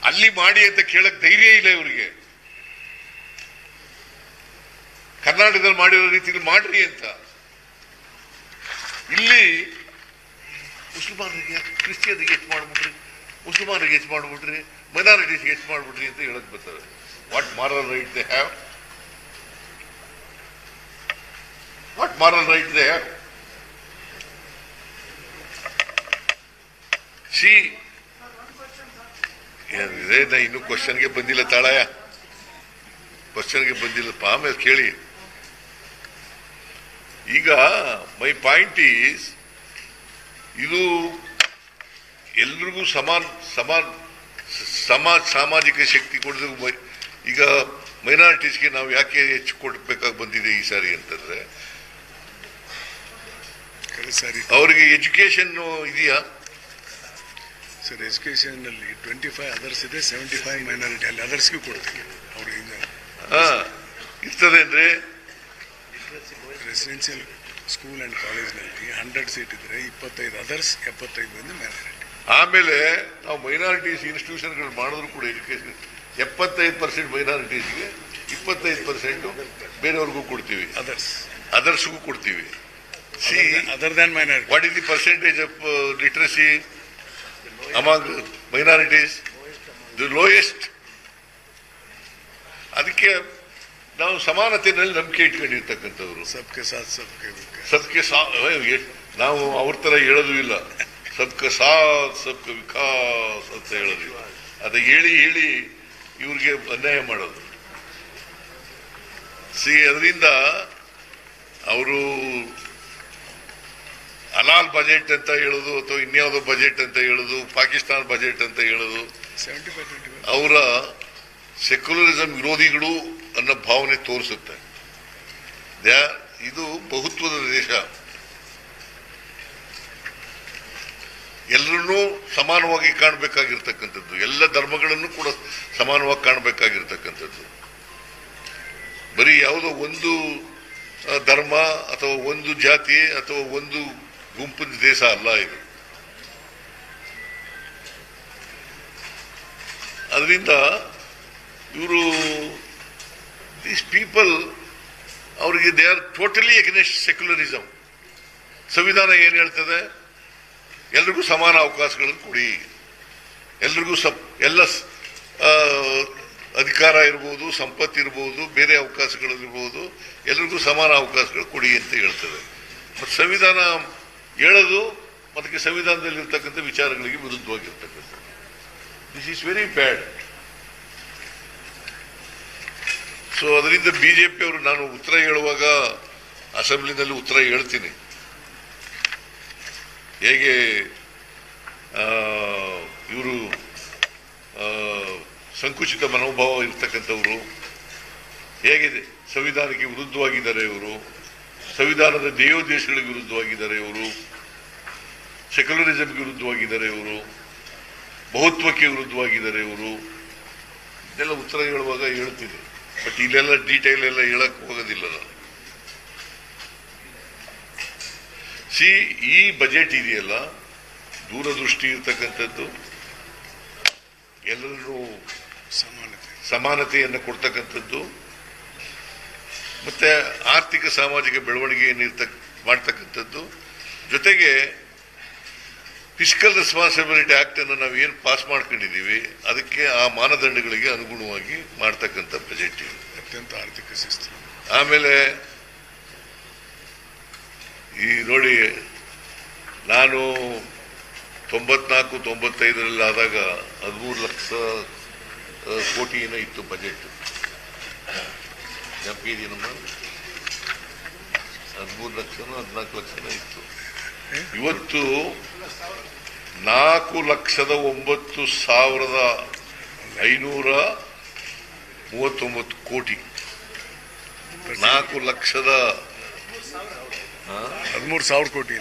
ಅಲ್ಲಿ ಮಾಡಿ ಅಂತ ಕೇಳಕ್ ಧೈರ್ಯ ಇಲ್ಲ ಇವರಿಗೆ. ಕರ್ನಾಟಕದಲ್ಲಿ ಮಾಡಿರೋ ರೀತಿಯಲ್ಲಿ ಮಾಡ್ರಿ ಅಂತ. ಇಲ್ಲಿ ಮುಸಲ್ಮಾನರಿಗೆ ಕ್ರಿಶ್ಚಿಯನ್ರಿಗೆ ಹೆಚ್ಚು ಮಾಡ್ಬಿಟ್ರಿ, ಮುಸಲ್ಮಾನರಿಗೆ ಹೆಚ್ಚು ಮಾಡ್ಬಿಟ್ರಿ, ಮೈನಾರಿಟೀಸ್ಗೆ ಹೆಚ್ಚು ಮಾಡ್ಬಿಟ್ರಿ ಅಂತ ಹೇಳಕ್ ಬರ್ತವೆ. What moral right they have? What moral right they have? C ಏನಿದೆ, ನಾ ಇನ್ನು ಕ್ವಶನ್ಗೆ ಬಂದಿಲ್ಲ ತಾಳಯ್ಯ, ಕ್ವಶನ್ಗೆ ಬಂದಿಲ್ಲಪ್ಪ, ಆಮೇಲೆ ಕೇಳಿ. ಈಗ ಮೈ ಪಾಯಿಂಟ್ ಈಸ್, ಇದು ಎಲ್ರಿಗೂ ಸಾಮಾಜಿಕ ಶಕ್ತಿ ಕೊಡೋದು. ಈಗ ಮೈನಾರಿಟೀಸ್ಗೆ ನಾವು ಯಾಕೆ ಹೆಚ್ಚು ಕೊಡಬೇಕಾಗಿ ಬಂದಿದೆ ಈ ಸಾರಿ ಅಂತಂದ್ರೆ, ಅವರಿಗೆ ಎಜುಕೇಶನ್ ಇದೆಯಾ ಸರ್? ಎಜುಕೇಶನ್ ನಲ್ಲಿ 25 ಅದರ್ಸ್ ಇದೆ, 75 ಮೈನಾರಿಟಿ. ಅಲ್ಲಿ ಅದರ್ಸ್ಗೂ ಕೊಡ್ತೀವಿ ಅವ್ರಿಗೆ. ಇರ್ತದೆ ಅಂದ್ರೆ ರೆಸಿಡೆನ್ಷಿಯಲ್ ಸ್ಕೂಲ್ ಅಂಡ್ ಕಾಲೇಜ್ನಲ್ಲಿ 100 ಸೀಟ್ ಇದ್ರೆ 25 ಅದರ್ಸ್, 75 ಮಂದಿ ಮೈನಾರಿಟಿ. ಆಮೇಲೆ ನಾವು ಮೈನಾರಿಟೀಸ್ ಇನ್ಸ್ಟಿಟ್ಯೂಷನ್ಗಳು ಮಾಡಿದ್ರು ಕೂಡ ಎಜುಕೇಶನ್ 75% ಮೈನಾರಿಟೀಸ್ಗೆ, 25% ಬೇರೆಯವ್ರಿಗೂ ಕೊಡ್ತೀವಿ, ಅದರ್ಸ್ಗೂ ಕೊಡ್ತೀವಿ. C other than minority. What is the percentage of literacy among minorities? The lowest. ಅದಕ್ಕೆ ನಾವು ಸಮಾನತೆಯಲ್ಲಿ ನಂಬಿಕೆ ಇಟ್ಕೊಂಡಿರ್ತಕ್ಕಂಥವ್ರು. ಸಬ್ಕೆ ಸಾಥ್ ಸಬ್ಕೆ ನಾವು ಅವ್ರ ತರ ಹೇಳೋದು ಇಲ್ಲ. ಸಬ್ಕೆ ಸಾಥ್ ಸಬ್ಕೆ ವಿಕಾಸ್ ಅಂತ ಹೇಳೋದಿಲ್ಲ. ಅದು ಹೇಳಿ ಹೇಳಿ ಇವ್ರಿಗೆ ಅನ್ಯಾಯ ಮಾಡೋದು. ಅದರಿಂದ ಅವರು ಅಲಾಲ್ ಬಜೆಟ್ ಅಂತ ಹೇಳೋದು ಅಥವಾ ಇನ್ಯಾವುದೋ ಬಜೆಟ್ ಅಂತ ಹೇಳೋದು, ಪಾಕಿಸ್ತಾನ ಬಜೆಟ್ ಅಂತ ಹೇಳೋದು, ಅವರ ಸೆಕ್ಯುಲರಿಸಂ ವಿರೋಧಿಗಳು ಅನ್ನೋ ಭಾವನೆ ತೋರಿಸುತ್ತೆ. ಇದು ಬಹುತ್ವದ ದೇಶ, ಎಲ್ಲರನ್ನೂ ಸಮಾನವಾಗಿ ಕಾಣಬೇಕಾಗಿರ್ತಕ್ಕಂಥದ್ದು, ಎಲ್ಲ ಧರ್ಮಗಳನ್ನು ಕೂಡ ಸಮಾನವಾಗಿ ಕಾಣಬೇಕಾಗಿರ್ತಕ್ಕಂಥದ್ದು. ಬರೀ ಯಾವುದೋ ಒಂದು ಧರ್ಮ ಅಥವಾ ಒಂದು ಜಾತಿ ಅಥವಾ ಒಂದು ಗುಂಪಿನ ದೇಶ ಅಲ್ಲ ಇದು. ಅದರಿಂದ ಇವರು ದೀಸ್ ಪೀಪಲ್ ಅವರಿಗೆ they are totally against secularism. ಸಂವಿಧಾನ ಏನು ಹೇಳ್ತದೆ? ಎಲ್ರಿಗೂ ಸಮಾನ ಅವಕಾಶಗಳನ್ನು ಕೊಡಿ, ಎಲ್ರಿಗೂ ಎಲ್ಲ ಅಧಿಕಾರ ಇರ್ಬೋದು, ಸಂಪತ್ತಿರ್ಬೋದು, ಬೇರೆ ಅವಕಾಶಗಳಿರ್ಬೋದು, ಎಲ್ರಿಗೂ ಸಮಾನ ಅವಕಾಶಗಳು ಕೊಡಿ ಅಂತ ಹೇಳ್ತದೆ. ಮತ್ತು ಸಂವಿಧಾನ ಹೇಳೋದು ಮತ್ತು ಸಂವಿಧಾನದಲ್ಲಿ ಇರ್ತಕ್ಕಂಥ ವಿಚಾರಗಳಿಗೆ ವಿರುದ್ಧವಾಗಿರ್ತಕ್ಕಂಥ. This is very bad. So ಅದರಿಂದ ಬಿಜೆಪಿ ಅವರು, ನಾನು ಉತ್ತರ ಹೇಳುವಾಗ ಅಸೆಂಬ್ಲಿನಲ್ಲಿ ಉತ್ತರ ಹೇಳ್ತೀನಿ, ಹೇಗೆ ಇವರು ಸಂಕುಚಿತ ಮನೋಭಾವ ಇರ್ತಕ್ಕಂಥವ್ರು, ಹೇಗೆ ಸಂವಿಧಾನಕ್ಕೆ ವಿರುದ್ಧವಾಗಿದ್ದಾರೆ ಇವರು, ಸಂವಿಧಾನದ ಧ್ಯೇಯೋದ್ದೇಶಗಳಿಗೆ ವಿರುದ್ಧವಾಗಿದ್ದಾರೆ ಇವರು, ಸೆಕ್ಯುಲರಿಸಮ್ಗೆ ವಿರುದ್ಧವಾಗಿದ್ದಾರೆ ಇವರು, ಬಹುತ್ವಕ್ಕೆ ವಿರುದ್ಧವಾಗಿದ್ದಾರೆ ಇವರು, ಇದೆಲ್ಲ ಉತ್ತರ ಹೇಳುವಾಗ ಹೇಳ್ತೀನಿ. ಬಟ್ ಇಲ್ಲೆಲ್ಲ ಡೀಟೇಲ್ ಎಲ್ಲ ಹೇಳಕ್ ಹೋಗೋದಿಲ್ಲ ನಾನು. ಈ ಬಜೆಟ್ ಇದೆಯಲ್ಲ, ದೂರದೃಷ್ಟಿ ಇರ್ತಕ್ಕಂಥದ್ದು, ಎಲ್ಲರೂ ಸಮಾನತೆಯನ್ನು ಕೊಡ್ತಕ್ಕಂಥದ್ದು, ಮತ್ತೆ ಆರ್ಥಿಕ ಸಾಮಾಜಿಕ ಬೆಳವಣಿಗೆಯನ್ನು ಮಾಡ್ತಕ್ಕಂಥದ್ದು, ಜೊತೆಗೆ ಫಿಸ್ಕಲ್ ರೆಸ್ಪಾನ್ಸಿಬಿಲಿಟಿ ಆಕ್ಟ್ ಅನ್ನು ನಾವು ಏನು ಪಾಸ್ ಮಾಡ್ಕೊಂಡಿದ್ದೀವಿ ಅದಕ್ಕೆ ಆ ಮಾನದಂಡಗಳಿಗೆ ಅನುಗುಣವಾಗಿ ಮಾಡ್ತಕ್ಕಂಥ ಬಜೆಟ್ ಇದು. ಅತ್ಯಂತ ಆರ್ಥಿಕ ಶಿಸ್ತು. ಆಮೇಲೆ ಈ ನೋಡಿ, ನಾನು 94-95 ಆದಾಗ 13 ಲಕ್ಷ ಕೋಟಿ ಏನೋ ಇತ್ತು ಬಜೆಟ್. ನಮ್ಮ 13 ಲಕ್ಷನೋ 14 ಲಕ್ಷನೋ ಇತ್ತು. ಇವತ್ತು 4,09,539 ಕೋಟಿ. 4,13,000 ಕೋಟಿ.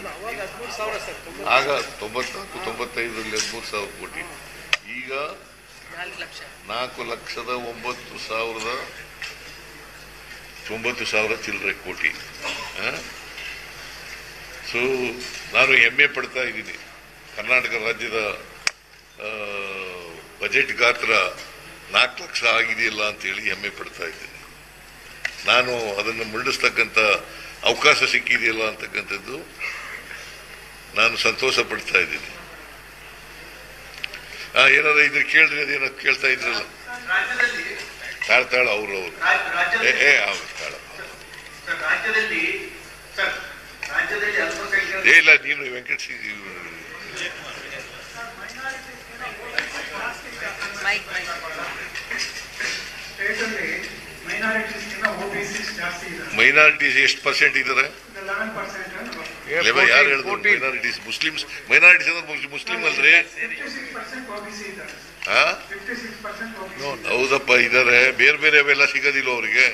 ಆಗ 94-95ರಲ್ಲಿ 13,000 ಕೋಟಿ. ಈಗ 4,09,090 ಚಿಲ್ಲರೆ ಕೋಟಿ. ಸೊ ನಾನು ಹೆಮ್ಮೆ ಪಡ್ತಾ ಇದ್ದೀನಿ, ಕರ್ನಾಟಕ ರಾಜ್ಯದ ಬಜೆಟ್ ಗಾತ್ರ 4 ಲಕ್ಷ ಆಗಿದೆಯಲ್ಲ ಅಂತೇಳಿ ಹೆಮ್ಮೆ ಪಡ್ತಾ ಇದ್ದೀನಿ. ನಾನು ಅದನ್ನು ಮುಳ್ಳಿಸ್ತಕ್ಕಂಥ ಅವಕಾಶ ಸಿಕ್ಕಿದೆಯಲ್ಲ ಅಂತಕ್ಕಂಥದ್ದು ನಾನು ಸಂತೋಷ ಪಡ್ತಾ ಇದ್ದೀನಿ. ಏನಾರ ಇದ್ರ ಕೇಳ್ರಿ, ಅದೇನೋ ಕೇಳ್ತಾ ಇದ್ರಲ್ಲ, ತಾಳ್ತಾಳ ಅವರು ಇಲ್ಲ, ನೀನು ವೆಂಕಟ ಮೈನಾರಿಟೀಸ್ ಎಷ್ಟು ಪರ್ಸೆಂಟ್ ಇದ್ದಾರೆ? ಯಾರು ಹೇಳಿದ್ರು ಮೈನಾರಿಟೀಸ್? ಮುಸ್ಲಿಮ್ಸ್ ಮೈನಾರಿಟೀಸ್ ಅಂದ್ರೆ ಮುಸ್ಲಿಂ ಅಲ್ರಿ? ಹೌದಪ್ಪ, ಇದಾರೆ. ಬೇರೆ ಬೇರೆ ಅವೆಲ್ಲ ಸಿಗೋದಿಲ್ಲ ಅವ್ರಿಗೆ.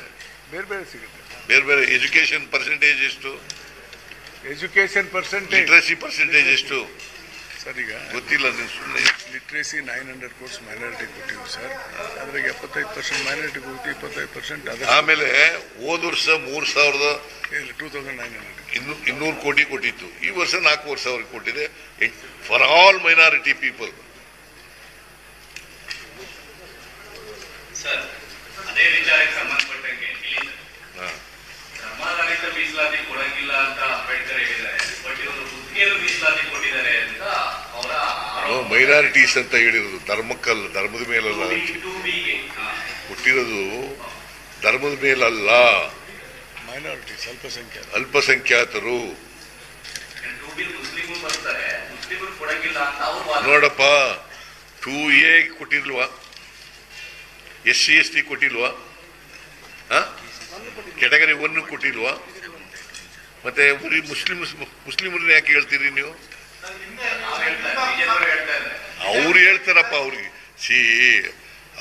ಬೇರೆ ಬೇರೆ ಸಿಗುತ್ತೆ. ಬೇರೆ ಬೇರೆ. ಎಜುಕೇಶನ್ ಪರ್ಸೆಂಟೇಜ್ ಎಷ್ಟು? Education percentage. ಲಿಟ್ರಸಿ ಪರ್ಸೆಂಟೇಜ್ ಎಷ್ಟು? ಸರ್ ಈಗ ಗೊತ್ತಿಲ್ಲ. ಸುಮ್ಮನೆ ಲಿಟ್ರೇಸಿ 900 ಕೋರ್ಸ್ ಮೈನಾರಿಟಿ ಕೊಟ್ಟಿವಿ ಸರ್. ಅದ್ರಾಗ 75% ಮೈನಾರಿಟಿ ಹೋಗುತ್ತೆ, 25% ಅದ. ಆಮೇಲೆ ಹೋದ ವರ್ಷ 2,900 ಕೋಟಿ ಕೊಟ್ಟಿತ್ತು. ಈ ವರ್ಷ 4,000 ಕೊಟ್ಟಿದೆ for all minority people. Sir, ಅದೇ ವಿಚಾರಕ್ಕೆ ಸಂಬಂಧಪಟ್ಟಂಗೆ ಧರ್ಮಾಧಾರಿತ ಮೀಸಲಾತಿ ಕೊಡಂಗಿಲ್ಲ ಅಂತ ಅಂಬೇಡ್ಕರ್ ಹೇಳಿದ್ದಾರೆ. ಬಟ್ ಇವರು ಗುತ್ತಿಗೆಯನ್ನು ಮೀಸಲಾತಿ ಕೊಟ್ಟಿದ್ದಾರೆ ಅಂತ ಅವರ ಮೈನಾರಿಟೀಸ್ ಅಂತ ಹೇಳಿರೋದು ಧರ್ಮಕ್ಕಲ್ಲ, ಧರ್ಮದ ಮೇಲಲ್ಲ. ಕೊಟ್ಟಿರೋದು ಧರ್ಮದ ಮೇಲಲ್ಲ, ಮೈನಾರಿಟೀಸ್ ಅಲ್ಪಸಂಖ್ಯಾತರು. ನೋಡಪ್ಪ, 2A ಕೊಟ್ಟಿಲ್ವಾ? SC/ST ಕೊಟ್ಟಿಲ್ವಾ? ಕೆಟಗರಿ 1 ಕೊಟ್ಟಿಲ್ವಾ? ಮತ್ತೆ ಬರೀ ಮುಸ್ಲಿಮರನ್ನ ಯಾಕೆ ಹೇಳ್ತೀರಿ ನೀವು? ಅವ್ರು ಹೇಳ್ತಾರಪ್ಪ.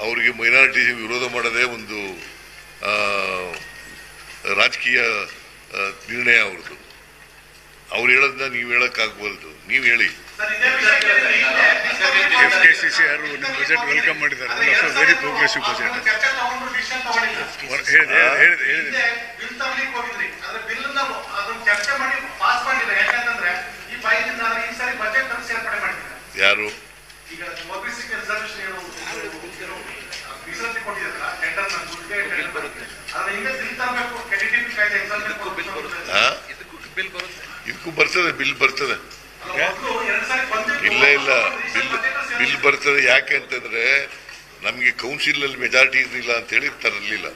ಅವ್ರಿಗೆ ಮೈನಾರಿಟಿ ವಿರೋಧ ಮಾಡೋದೇ ಒಂದು ರಾಜಕೀಯ ನಿರ್ಣಯ ಅವ್ರದ್ದು. ಅವ್ರು ಹೇಳೋದನ್ನ ನೀವು ಹೇಳಕ್ಕಾಗಬಾರ್ದು. ನೀವು ಹೇಳಿ. FKCC ಯಾರು ನಿಮ್ಮ ಬಜೆಟ್ ವೆಲ್ಕಮ್ ಮಾಡಿದ್ದಾರೆ. Very progressive budget. ಯಾರು? ವಿಶ್ರಾಂತಿ ಕೊಟ್ಟಿದ್ರಲ್ಲ ಟೆಂಡರ್ ಅದನ್ನ ಹಿಂದೆ ಬಿಲ್ ತರಬೇಕು ಕೆಡಿಟಿಪಿ ಕಾಯ್ದೆ ಇದಕ್ಕೂ ಬರ್ತದೆ ಬಿಲ್ ಬರ್ತದೆ. ಇಲ್ಲ ಬಿಲ್ ಬರ್ತದೆ. ಯಾಕೆ ಅಂತಂದ್ರೆ ನಮ್ಗೆ ಕೌನ್ಸಿಲ್ ಅಲ್ಲಿ ಮೆಜಾರಿಟಿ ಇರಲಿಲ್ಲ ಅಂತ ಹೇಳಿ ತರಲಿಲ್ಲ.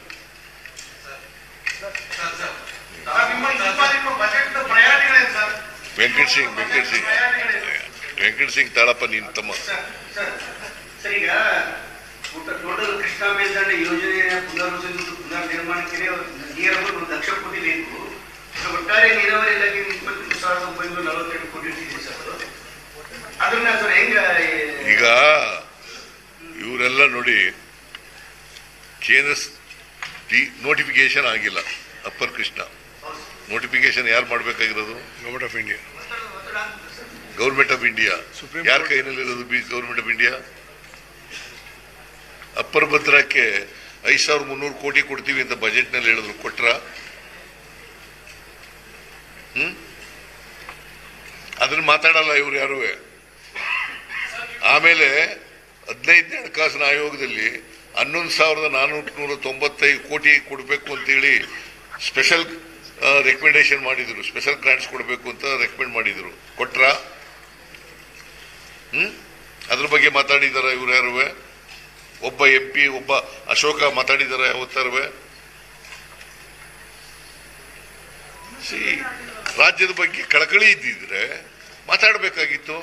ವೆಂಕಟ್ ಸಿಂಗ್ ತಾಳಪ್ಪ ನೀನ್ ತಮ್ಮ. ಈಗ ಟೋಟಲ್ ಕೃಷ್ಣಾ ಮೇಲ್ದಂಡೆ ಯೋಜನೆಯ ಪುನರ್ ನಿರ್ಮಾಣಕ್ಕೆ ಲಕ್ಷ ಕೋಟಿ ಬೇಕು. ಒಟ್ಟಾರೆ ನೀರಾವರಿ ಇಲಾಖೆ 23,942 ಕೋಟಿ ಇದೆ ಸರ್. ಅದನ್ನ ಸರ್ ಹೆಂಗ ಈಗ ಇವರೆಲ್ಲ ನೋಡಿ ಕೇಂದ್ರ ನೋಟಿಫಿಕೇಶನ್ ಆಗಿಲ್ಲ. ಅಪ್ಪರ್ ಕೃಷ್ಣ ನೋಟಿಫಿಕೇಶನ್ ಯಾರು ಮಾಡ್ಬೇಕಾಗಿರೋದು? Government of India. Government of India ಯಾರ ಕೈನಲ್ಲಿರೋದು? Government of India. ಅಪ್ಪರ್ ಭದ್ರಕ್ಕೆ 5,300 ಕೋಟಿ ಕೊಡ್ತೀವಿ ಅಂತ ಬಜೆಟ್ ನಲ್ಲಿ ಹೇಳಿದ್ರು. ಕೊಟ್ರ? ಅದನ್ನ ಮಾತಾಡಲ್ಲ ಇವ್ರು ಯಾರು. ಆಮೇಲೆ 15ನೇ ಹಣಕಾಸಿನ ಆಯೋಗದಲ್ಲಿ 11,495 ಕೋಟಿ ಕೊಡಬೇಕು ಅಂತೇಳಿ ಸ್ಪೆಷಲ್ ರೆಕಮೆಂಡೇಶನ್ ಮಾಡಿದ್ರು. ಸ್ಪೆಷಲ್ ಗ್ರಾಂಟ್ಸ್ ಕೊಡಬೇಕು ಅಂತ ರೆಕಮೆಂಡ್ ಮಾಡಿದ್ರು. ಕೊಟ್ರ? ಅದ್ರ ಬಗ್ಗೆ ಮಾತಾಡಿದಾರ ಇವ್ರು ಯಾರುವೆ? ಒಬ್ಬ MP ಒಬ್ಬ ಅಶೋಕ ಮಾತಾಡಿದಾರ ಯಾವತ್ತಾರುವೆ? ರಾಜ್ಯದ ಬಗ್ಗೆ ಕಳಕಳಿ ಇದ್ದಿದ್ರೆ ಮಾತಾಡಬೇಕಾಗಿತ್ತು.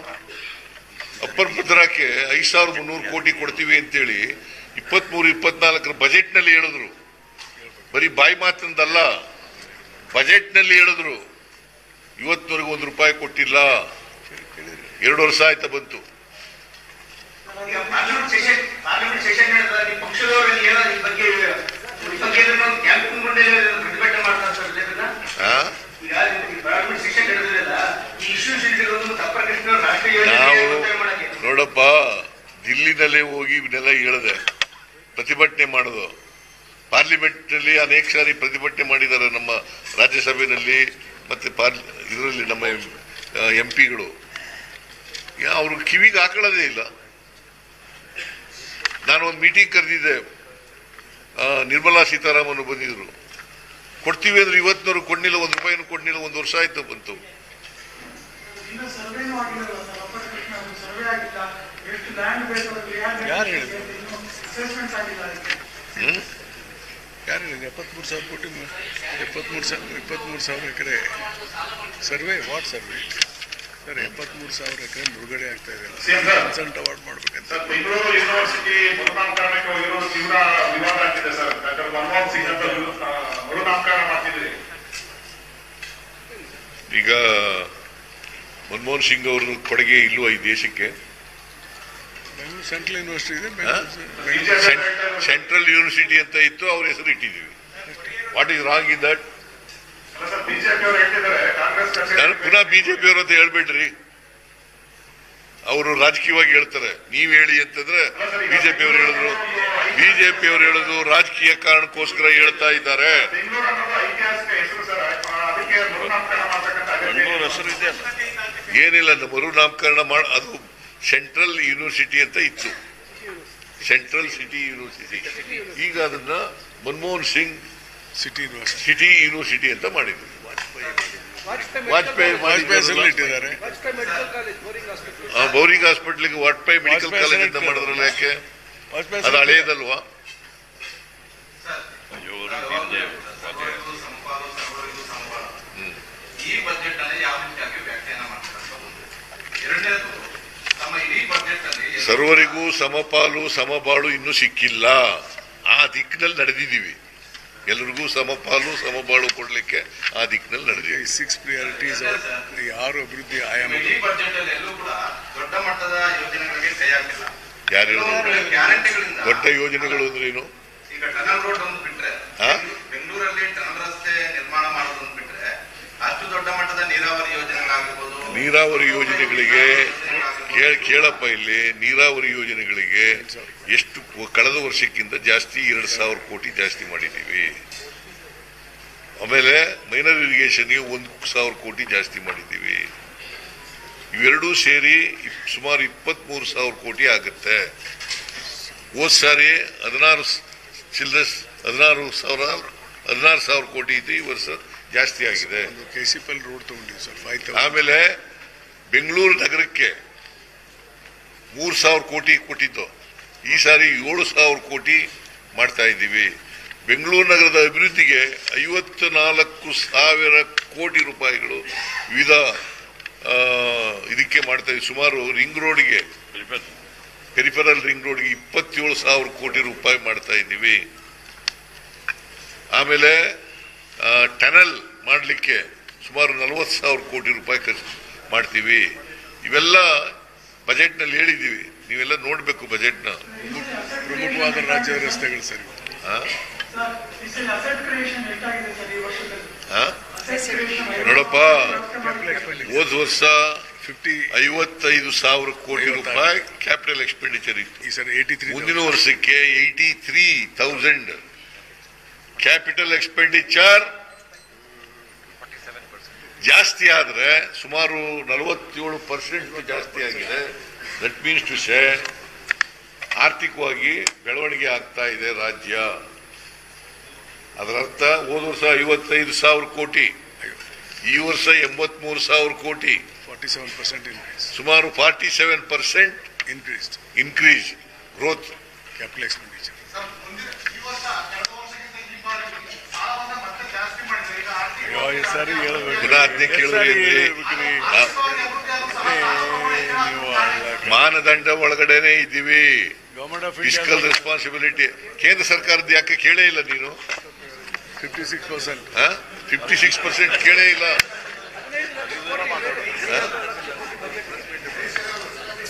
ಅಪ್ಪರ್ ಭದ್ರಕ್ಕೆ 5,300 ಕೋಟಿ ಕೊಡ್ತೀವಿ ಅಂತೇಳಿ 23-24 ಬಜೆಟ್ ನಲ್ಲಿ ಹೇಳಿದ್ರು. ಬರೀ ಬಾಯಿ ಮಾತಂದಲ್ಲ, ಬಜೆಟ್ ನಲ್ಲಿ ಹೇಳಿದ್ರು. ಇವತ್ತಿನವರೆಗೂ ₹1 ಕೊಟ್ಟಿಲ್ಲ. 2 ವರ್ಷ ಆಯ್ತಾ ಬಂತು. ಪಾರ್ಲಿಮೆಂಟ್ ಸೆಷನ್ ಪಕ್ಷದವರು ಪ್ರತಿಭಟನೆ ಮಾಡ್ತಾರೆ. ನಾವು ನೋಡಪ್ಪ, ದಿಲ್ಲಿನಲ್ಲೇ ಹೋಗಿ ಇವನ್ನೆಲ್ಲ ಹೇಳಿದೆ, ಪ್ರತಿಭಟನೆ ಮಾಡೋದು. ಪಾರ್ಲಿಮೆಂಟ್ ನಲ್ಲಿ ಅನೇಕ ಸಾರಿ ಪ್ರತಿಭಟನೆ ಮಾಡಿದ್ದಾರೆ ನಮ್ಮ ರಾಜ್ಯಸಭೆಯಲ್ಲಿ ಮತ್ತೆ ಇದರಲ್ಲಿ ನಮ್ಮ MP ಗಳು. ಅವರು ಕಿವಿಗೆ ಹಾಕೊಳ್ಳೋದೇ ಇಲ್ಲ. ನಾನು ಒಂದು ಮೀಟಿಂಗ್ ಕರೆದಿದ್ದೆ, ನಿರ್ಮಲಾ ಸೀತಾರಾಮನ್ ಬಂದಿದ್ರು. ಕೊಡ್ತೀವಿ ಅಂದ್ರೆ ಇವತ್ತಿನವ್ರು ಕೊಡ್ಲಿಲ್ಲ, ₹1 ಕೊಡ್ಲಿಲ್ಲ. 1 ವರ್ಷ ಆಯ್ತು ಬಂತು. ಯಾರು ಹೇಳಿದ್ರು? 73,000 ಕೋಟಿ, 23,000 ಎಕರೆ ಸರ್ವೆ. What survey sir? 73,000 ಎಕರೆ ಮುಳುಗಡೆ ಆಗ್ತಾ ಇದೆ. ಕನ್ಸಲ್ಟ್ ಅವಾರ್ಡ್ ಮಾಡ್ಬೇಕಂತ. ಬೆಂಗಳೂರು ಯೂನಿವರ್ಸಿಟಿ ಮರುನಾಮಕರಣಕ್ಕೆ ಹೋಗಿರೋದು ತೀವ್ರ ವಿವಾದ ಆಗ್ತಿದೆ ಸರ್. ಡಾಕ್ಟರ್ ಮನಮೋಹನ್ ಸಿಂಗ್ ಅಂತ ಮರುನಾಮಕರಣ ಮಾಡ್ತಿದ್ರಿ. ಈಗ ಮನಮೋಹನ್ ಸಿಂಗ್ ಅವರು ಕೊಡುಗೆ ಇಲ್ವಾ ಈ ದೇಶಕ್ಕೆ? ಬೆಂಗಳೂರು ಸೆಂಟ್ರಲ್ ಯೂನಿವರ್ಸಿಟಿ ಇದೆ, ಸೆಂಟ್ರಲ್ ಯೂನಿವರ್ಸಿಟಿ ಅಂತ ಇತ್ತು, ಅವ್ರ ಹೆಸರು ಇಟ್ಟಿದ್ದೀವಿ. What is wrong in that? ಪುನಃ ಬಿಜೆಪಿ ಅವರು ಅಂತ ಹೇಳ್ಬೇಡ್ರಿ. ಅವರು ರಾಜಕೀಯವಾಗಿ ಹೇಳ್ತಾರೆ. ನೀವ್ ಹೇಳಿ ಅಂತಂದ್ರೆ ಬಿಜೆಪಿ ಅವರು ಹೇಳಿದ್ರು. ಬಿಜೆಪಿ ಅವರು ಹೇಳುದು ರಾಜಕೀಯ ಕಾರಣಕ್ಕೋಸ್ಕರ ಹೇಳ್ತಾ ಇದ್ದಾರೆ. ಏನಿಲ್ಲ, ಮರುನಾಮಕರಣ ಅದು ಸೆಂಟ್ರಲ್ ಯೂನಿವರ್ಸಿಟಿ ಅಂತ ಇತ್ತು, ಸೆಂಟ್ರಲ್ ಸಿಟಿ ಯೂನಿವರ್ಸಿಟಿ. ಈಗ ಅದನ್ನ ಮನಮೋಹನ್ ಸಿಂಗ್ ಸಿಟಿ ಯೂನಿವರ್ಸಿಟಿ ಅಂತ ಮಾಡಿದ್ರು. ವಾಜಪೇಯಿ ಇಟ್ಟಿದ್ದಾರೆ. ಬೌರಿಂಗ್ ಹಾಸ್ಪಿಟಲ್ಗೆ ವಾಜಪೇಯಿ ಮೆಡಿಕಲ್ ಕಾಲೇಜ್ ಅಂತ ಮಾಡಿದ್ರಲ್ಲ, ಯಾಕೆ? ಅದು ಹಳೆಯದಲ್ವಾ? ಈ ಬಜೆಟ್ ಅಲ್ಲಿ ಯಾವ ರೀತಿಯಾಗಿ ವ್ಯಾಖ್ಯಾನ ಮಾಡ್ತಾರೆ? ಎರಡನೇದು, ತಮ್ಮ ಇಡೀ ಬಜೆಟ್ ಅಲ್ಲಿ ಸರ್ವರಿಗೂ ಸಮಪಾಲು ಸಮಬಾಳು ಇನ್ನೂ ಸಿಕ್ಕಿಲ್ಲ. ಆ ದಿಕ್ಕಿನಲ್ಲಿ ನಡೆದಿದ್ದೀವಿ. ಎಲ್ಲರಿಗೂ ಸಮಪಾಲು ಸಮಬಾಳು ಕೊಡ್ಲಿಕ್ಕೆ ಆ ದಿಕ್ಕಿನಲ್ಲಿ ನಡೆದಿದ್ದೀವಿ. 6 ಪ್ರಿಯಾರಿಟೀಸ್ 6 ಅಭಿವೃದ್ಧಿ ಆಯಾಮ. ಇಡೀ ಬಜೆಟ್ ಅಲ್ಲಿ ಎಲ್ಲೂ ಕೂಡ ದೊಡ್ಡ ಮಟ್ಟದ ಯೋಜನೆಗಳಿಗೆ ಕೈ ಹಾಕಿಲ್ಲ. ಯಾರು ಹೇಳಿದ್ರು ಗ್ಯಾರಂಟಿಗಳಿಂದ? ದೊಡ್ಡ ಯೋಜನೆಗಳು ಅಂದ್ರೆ ಏನು? ಈಗ ಟನಲ್ ರೋಡ್ ಒಂದು ಬಿಟ್ರೆ, ಬೆಂಗಳೂರಲ್ಲಿ ಟನಲ್ ರಸ್ತೆ ನಿರ್ಮಾಣ ಮಾಡೋದೊಂದು ಬಿಟ್ರೆ, ಅಷ್ಟು ದೊಡ್ಡ ಮಟ್ಟದ ನೀರಾವರಿ ಯೋಜನೆಗಳಾಗಿರ್ಬೋದು. ನೀರಾವರಿ ಯೋಜನೆಗಳಿಗೆ ಕೇಳಪ್ಪ, ಇಲ್ಲಿ ನೀರಾವರಿ ಯೋಜನೆಗಳಿಗೆ ಎಷ್ಟು ಕಳೆದ ವರ್ಷಕ್ಕಿಂತ ಜಾಸ್ತಿ 2,000 ಕೋಟಿ ಜಾಸ್ತಿ ಮಾಡಿದ್ದೀವಿ. ಆಮೇಲೆ ಮೈನರ್ ಇರಿಗೇಷನ್ಗೆ 1,000 ಕೋಟಿ ಜಾಸ್ತಿ ಮಾಡಿದ್ದೀವಿ. ಇವೆರಡೂ ಸೇರಿ ಸುಮಾರು 23,000 ಕೋಟಿ ಆಗುತ್ತೆ. ಹೋದ್ ಸಾರಿ 16,000 ಕೋಟಿ ಇತ್ತು, ಈ ವರ್ಷ ಜಾಸ್ತಿ ಆಗಿದೆ. ಕೆಸಿಪಲ್ ರೋಡ್ ತಗೊಂಡಿವಿ ಸರ್ 5,000. ಆಮೇಲೆ ಬೆಂಗಳೂರು ನಗರಕ್ಕೆ 3,000 ಕೋಟಿ ಕೊಟ್ಟಿದ್ದು, ಈ ಸಾರಿ 7,000 ಕೋಟಿ ಮಾಡ್ತಾ ಇದ್ದೀವಿ. ಬೆಂಗಳೂರು ನಗರದ ಅಭಿವೃದ್ಧಿಗೆ 54,000 ಕೋಟಿ ರೂಪಾಯಿಗಳು ವಿವಿಧ ಇದಕ್ಕೆ ಮಾಡ್ತಾ ಇದ್ದೀವಿ. ಸುಮಾರು ರಿಂಗ್ ರೋಡ್ಗೆ, ಪೆರಿಫೆರಲ್ ರಿಂಗ್ ರೋಡ್ಗೆ 27,000 ಕೋಟಿ ರೂಪಾಯಿ ಮಾಡ್ತಾ ಇದ್ದೀವಿ. ಆಮೇಲೆ ಟನಲ್ ಮಾಡಲಿಕ್ಕೆ ಸುಮಾರು 40,000 ಕೋಟಿ ರೂಪಾಯಿ ಖರ್ಚು ಮಾಡ್ತೀವಿ. ಇವೆಲ್ಲ ಬಜೆಟ್ನಲ್ಲಿ ಹೇಳಿದ್ದೀವಿ, ನೀವೆಲ್ಲ ನೋಡಬೇಕು ಬಜೆಟ್ನ. ಪ್ರಮುಖವಾದ ರಾಜ್ಯ ರಸ್ತೆಗಳು ಸರ್. ನೋಡಪ್ಪ, ಹೋದ ವರ್ಷ 55,000 ಕೋಟಿ ರೂಪಾಯಿ ಕ್ಯಾಪಿಟಲ್ ಎಕ್ಸ್ಪೆಂಡಿಚರ್ ಇತ್ತು. ಈ ಸರ್ 83. ಮುಂದಿನ ವರ್ಷಕ್ಕೆ 83,000 ಕ್ಯಾಪಿಟಲ್ ಎಕ್ಸ್ಪೆಂಡಿಚರ್ ಜಾಸ್ತಿ ಆದ್ರೆ ಸುಮಾರು 47% ಜಾಸ್ತಿ ಆಗಿದೆ. ದಟ್ ಮೀನ್ಸ್ ಟು ಸೇ ಆರ್ಥಿಕವಾಗಿ ಬೆಳವಣಿಗೆ ಆಗ್ತಾ ಇದೆ ರಾಜ್ಯ. ಅದರರ್ಥ ಹೋದ ವರ್ಷ 55,000 ಕೋಟಿ, ಈ ವರ್ಷ 83,000 ಕೋಟಿ, 47% increase. ಸುಮಾರು 47% ಇನ್ಕ್ರೀಸ್ ಗ್ರೋತ್ ಕ್ಯಾಪಿಟಲ್ ಎಕ್ಸ್ಪೆಂಡಿಚರ್. ಪುನಃ ಅದನ್ನೇ ಕೇಳಿದ್ರಿ. ಮಾನದಂಡ ಒಳಗಡೆನೆ ಇದ್ದೀವಿ. ಫಿಸ್ಕಲ್ ರೆಸ್ಪಾನ್ಸಿಬಿಲಿಟಿ ಕೇಂದ್ರ ಸರ್ಕಾರದ ಯಾಕೆ ಕೇಳೇ ಇಲ್ಲ ನೀನು? 56%. 56% ಕೇಳೇ ಇಲ್ಲ,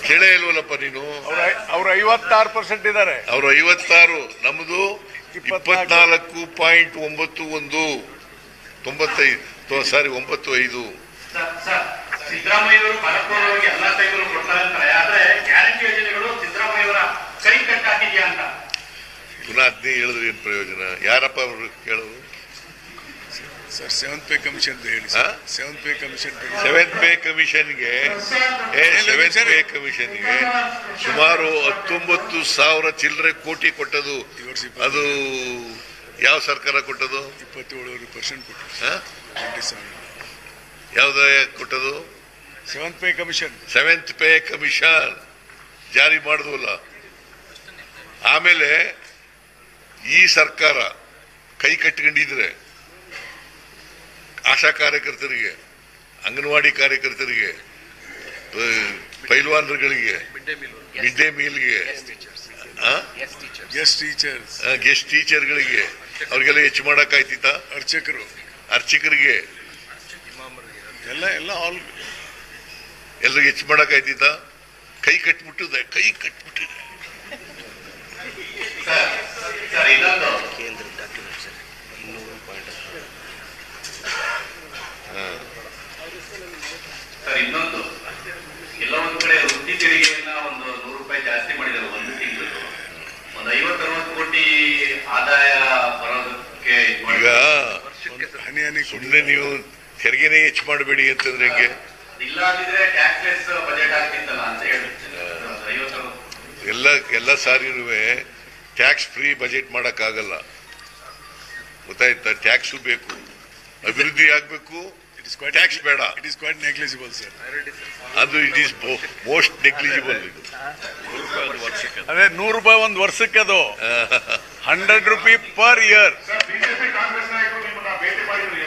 ಕೇಳೇ ಇಲ್ವಲ್ಲಪ್ಪ ನೀನು. ಅವ್ರು 56% ಇದ್ದಾರೆ. ಅವರು 56, ನಮ್ದು 24.91, 95. ಸಿದ್ದರಾಮಯ್ಯವರು ಮನಪೂರ್ವವಾಗಿ ಎಲ್ಲಾ ಟೈಮಲ್ಲೂ ಕೊಡ್ತಾರೆ ಅಂತಾರೆ, ಆದ್ರೆ ಗ್ಯಾರಂಟಿ ಯೋಜನೆಗಳು ಸಿದ್ದರಾಮಯ್ಯವರ ಕೈ ಕಟ್ಟಾಕಿದ್ಯಾ ಅಂತ. ಪುನಃ ಅದನ್ನೇ ಹೇಳಿದ್ರೆ ಏನ್ ಪ್ರಯೋಜನ? ಯಾರಪ್ಪ ಅವರು ಕೇಳೋದು? ಸರ್ 7th ಪೇ ಕಮಿಷನ್ ಹೇಳಿ. 7th pay commission, 7th pay ಕಮಿಷನ್ಗೆ 7th ಪೇ ಕಮಿಷನ್ಗೆ ಸುಮಾರು 19,000 ಚಿಲ್ಲರೆ ಕೋಟಿ ಕೊಟ್ಟದು. ಅದು ಯಾವ ಸರ್ಕಾರ ಕೊಟ್ಟದು? 27% ಕೊಟ್ಟರು. ಯಾವ್ದ ಕೊಟ್ಟದು? 7th pay commission. 7th pay commission ಜಾರಿ ಮಾಡಿದ್ವಲ್ಲ. ಆಮೇಲೆ ಈ ಸರ್ಕಾರ ಕೈ ಕಟ್ಕೊಂಡಿದ್ರೆ ಆಶಾ ಕಾರ್ಯಕರ್ತರಿಗೆ, ಅಂಗನವಾಡಿ ಕಾರ್ಯಕರ್ತರಿಗೆ, ಪೈಲ್ವಾನರುಗಳಿಗೆ, ಮಿಡ್ ಡೇ ಮೀಲ್ಗೆ, ಗೆಸ್ಟ್ ಟೀಚರ್ಗಳಿಗೆ ಅವ್ರಿಗೆಲ್ಲ ಹೆಚ್ಚು ಮಾಡಕ್ಕಾಯ್ತಿತ್ತ? ಅರ್ಚಕರಿಗೆ ಎಲ್ರಿಗೆ ಹೆಚ್ಚು ಮಾಡಕ್ಕಾಯ್ತಿತ್ತ? ಕೈ ಕಟ್ಬಿಟ್ಟಿದೆ. ಸರ್ ಇನ್ನೊಂದು, ಎಲ್ಲ ಒಂದ್ ಕಡೆ ವೃತ್ತಿ ತೆರಿಗೆಯನ್ನ ಒಂದು 100 ರೂಪಾಯಿ ಜಾಸ್ತಿ ಮಾಡಿದ್ದಾರೆ ಒಂದು ತಿಂಗಳು. ಒಂದು 50-60 ಕೋಟಿ ಆದಾಯ ಬರೋದಕ್ಕೆ ಈಗ ಸುಮ್ಮನೆ ನೀವು ತೆರಿಗೆನೇ ಹೆಚ್ಚು ಮಾಡಬೇಡಿ ಅಂತಂದ್ರೆ ಹೆಂಗೆ? ಇಲ್ಲ ಅಂದಿದ್ರೆ ಟ್ಯಾಕ್ಸ್ಲೆಸ್ ಬಜೆಟ್ ಆಗ್ತಿತ್ತಲ್ಲ ಅಂತ ಹೇಳ್ತೀನಿ. ಎಲ್ಲ ಸಾರಿನೂ ಟ್ಯಾಕ್ಸ್ ಫ್ರೀ ಬಜೆಟ್ ಮಾಡಕ್ಕಾಗಲ್ಲ, ಗೊತ್ತಾಯ್ತಾ? ಟ್ಯಾಕ್ಸು ಬೇಕು, ಅಭಿವೃದ್ಧಿ ಆಗ್ಬೇಕು, ಟ್ಯಾಕ್ಸ್ ಬೇಡ. It is quite negligible sir. ಅದು ಇಟ್ ಈಸ್ ಮೋಸ್ಟ್ ನೆಗ್ಲಿಜಿಬಲ್. ಇದು ಅದೇ 100 ರೂಪಾಯಿ ಒಂದು ವರ್ಷಕ್ಕೆ, ಅದು 100 ರೂಪಾಯಿ ಪರ್ ಇಯರ್. ಬಿಜೆಪಿ ಕಾಂಗ್ರೆಸ್ ನಾಯಕರು ನಿಮ್ಮನ್ನ ಭೇಟಿ ಮಾಡಿದ್ರು.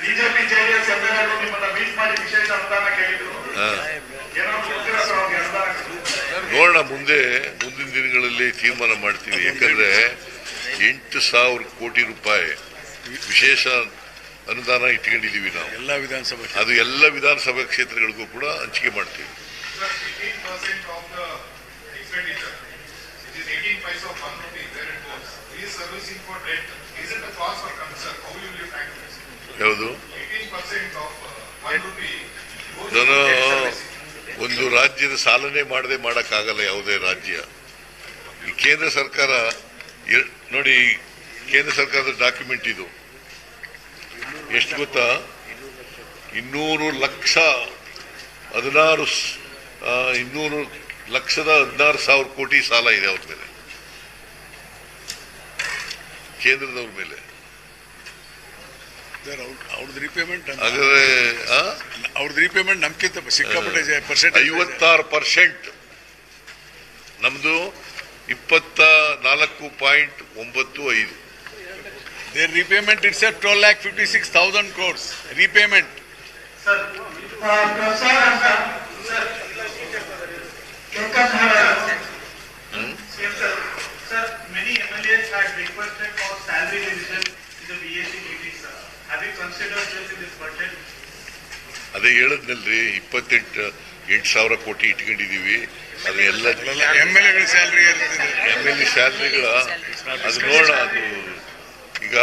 ಬಿಜೆಪಿ ಜೆಡಿಎಸ್ ಎಂಎಲ್ಎಗಳು ನಿಮ್ಮನ್ನ ಮೀಟ್ ಮಾಡಿ ವಿಶೇಷ ಅನುದಾನ ಕೇಳಿದ್ರು. ನೋಡೋಣ, ಮುಂದಿನ ದಿನಗಳಲ್ಲಿ ತೀರ್ಮಾನ ಮಾಡ್ತೀವಿ. ಯಾಕಂದ್ರೆ 8,000 ಕೋಟಿ ರೂಪಾಯಿ ವಿಶೇಷ ಅನುದಾನ ಇಟ್ಕೊಂಡಿದೀವಿ ನಾವು. ಅದು ಎಲ್ಲ ವಿಧಾನಸಭಾ ಕ್ಷೇತ್ರಗಳಿಗೂ ಕೂಡ ಹಂಚಿಕೆ ಮಾಡ್ತೀವಿ. ಯಾವುದು? ಒಂದು ರಾಜ್ಯದ ಸಾಲನೆ ಮಾಡದೆ ಮಾಡಕ್ಕಾಗಲ್ಲ ಯಾವುದೇ ರಾಜ್ಯ. ಈ ಕೇಂದ್ರ ಸರ್ಕಾರ ನೋಡಿ, ಕೇಂದ್ರ ಸರ್ಕಾರದ ಡಾಕ್ಯುಮೆಂಟ್ ಇದು ಎಷ್ಟು ಗೊತ್ತಾ? 200 ಲಕ್ಷ 200 1,16,000 ಕೋಟಿ ಸಾಲ ಇದೆ ಅವ್ರ ಮೇಲೆ, ಕೇಂದ್ರದವ್ರ ಮೇಲೆ. ಅವ್ರದ್ದು ರಿಪೇಮೆಂಟ್ ಹಾಗಾದ್ರೆ ಅವ್ರದ್ದು ರಿಪೇಮೆಂಟ್ ನಮ್ಗಿಂತ ಸಿಕ್ಕಾಪಟ್ಟೆ ಪರ್ಸೆಂಟ್ 56%. ನಮ್ದು 24.95. Their repayment itself 12,56,000 crores. Repayment. Sir, many MLAs had requested for salary revision in the BSc meeting, sir. Have you considered this in this budget? ಅದೇ ಹೇಳದ್ನಲ್ರಿ, 28,000 ಕೋಟಿ ಇಟ್ಕೊಂಡಿದೀವಿ. ಅದು ಎಲ್ಲ MLA ಸ್ಯಾಲರಿ MLA ಸ್ಯಾಲರಿಗಳ ಅದು ನೋಡ. ಅದು ಈಗ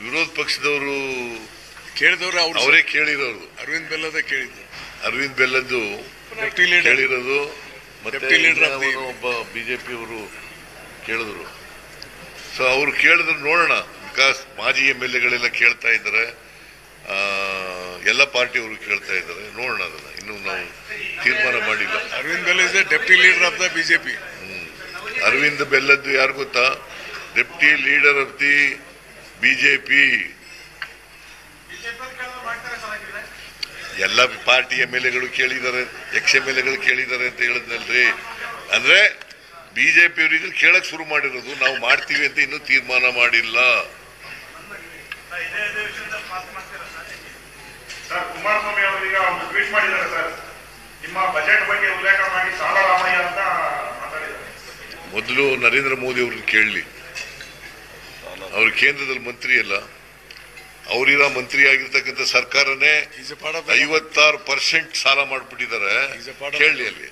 ವಿರೋಧ ಪಕ್ಷದವರು ಕೇಳಿದವರು ಅವರೇ ಕೇಳಿರೋರು. ಅರವಿಂದ್ ಬೆಲ್ಲದ ಕೇಳಿದ್ರು. ಅರವಿಂದ್ ಬೆಲ್ಲದ್ದು ಕೇಳಿರೋದು, ಮತ್ತೆ ಒಬ್ಬ ಬಿಜೆಪಿ ಅವರು ಕೇಳಿದ್ರು. ಸೊ ಅವ್ರು ಕೇಳಿದ್ರು ನೋಡೋಣ. ಬಿಕಾಸ್ ಮಾಜಿ MLAಗಳೆಲ್ಲ ಕೇಳ್ತಾ ಇದ್ದಾರೆ, ಎಲ್ಲ ಪಾರ್ಟಿಯವರು ಕೇಳ್ತಾ ಇದ್ದಾರೆ. ನೋಡೋಣ, ಅದನ್ನ ಇನ್ನೂ ನಾವು ತೀರ್ಮಾನ ಮಾಡಿಲ್ಲ. Arvind Bellad is the deputy leader of the BJP. Arvind ಬೆಲ್ಲದ್ದು ಯಾರು ಗೊತ್ತಾ? Deputy leader of the BJP. ಎಲ್ಲ ಪಾರ್ಟಿ MLAಗಳು ಕೇಳಿದ್ದಾರೆ, MLAಗಳು ಕೇಳಿದ್ದಾರೆ ಅಂತ ಹೇಳಿದ್ನಲ್ರಿ. ಅಂದ್ರೆ ಬಿಜೆಪಿ ಅವರು ಇದನ್ನ ಕೇಳಕ್ ಶುರು ಮಾಡಿರೋದು. ನಾವು ಮಾಡ್ತೀವಿ ಅಂತ ಇನ್ನೂ ತೀರ್ಮಾನ ಮಾಡಿಲ್ಲ. ಸರ್, ಕುಮಾರಸ್ವಾಮಿ ಅವರೀಗ ಒಂದು ಟ್ವೀಟ್ ಮಾಡಿದ್ದಾರೆ ಸರ್, ನಿಮ್ಮ ಬಜೆಟ್ ಬಗ್ಗೆ ಉಲ್ಲೇಖ ಮಾಡಿ ಸಾಲ ರಾಮಯ್ಯ ಅಂತ ಮಾತಾಡಿದ್ದಾರೆ. ಮೊದಲು ನರೇಂದ್ರ ಮೋದಿ ಅವ್ರನ್ನ ಕೇಳಲಿ. ಅವರು ಕೇಂದ್ರದಲ್ಲಿ ಮಂತ್ರಿ ಅಲ್ಲ, ಅವರಿರೋ ಮಂತ್ರಿ ಆಗಿರ್ತಕ್ಕಂಥ ಸರ್ಕಾರನೇ 56% ಸಾಲ ಮಾಡ್ಬಿಟ್ಟಿದ್ದಾರೆ. ಕೇಳಲಿ ಅಲ್ಲಿ.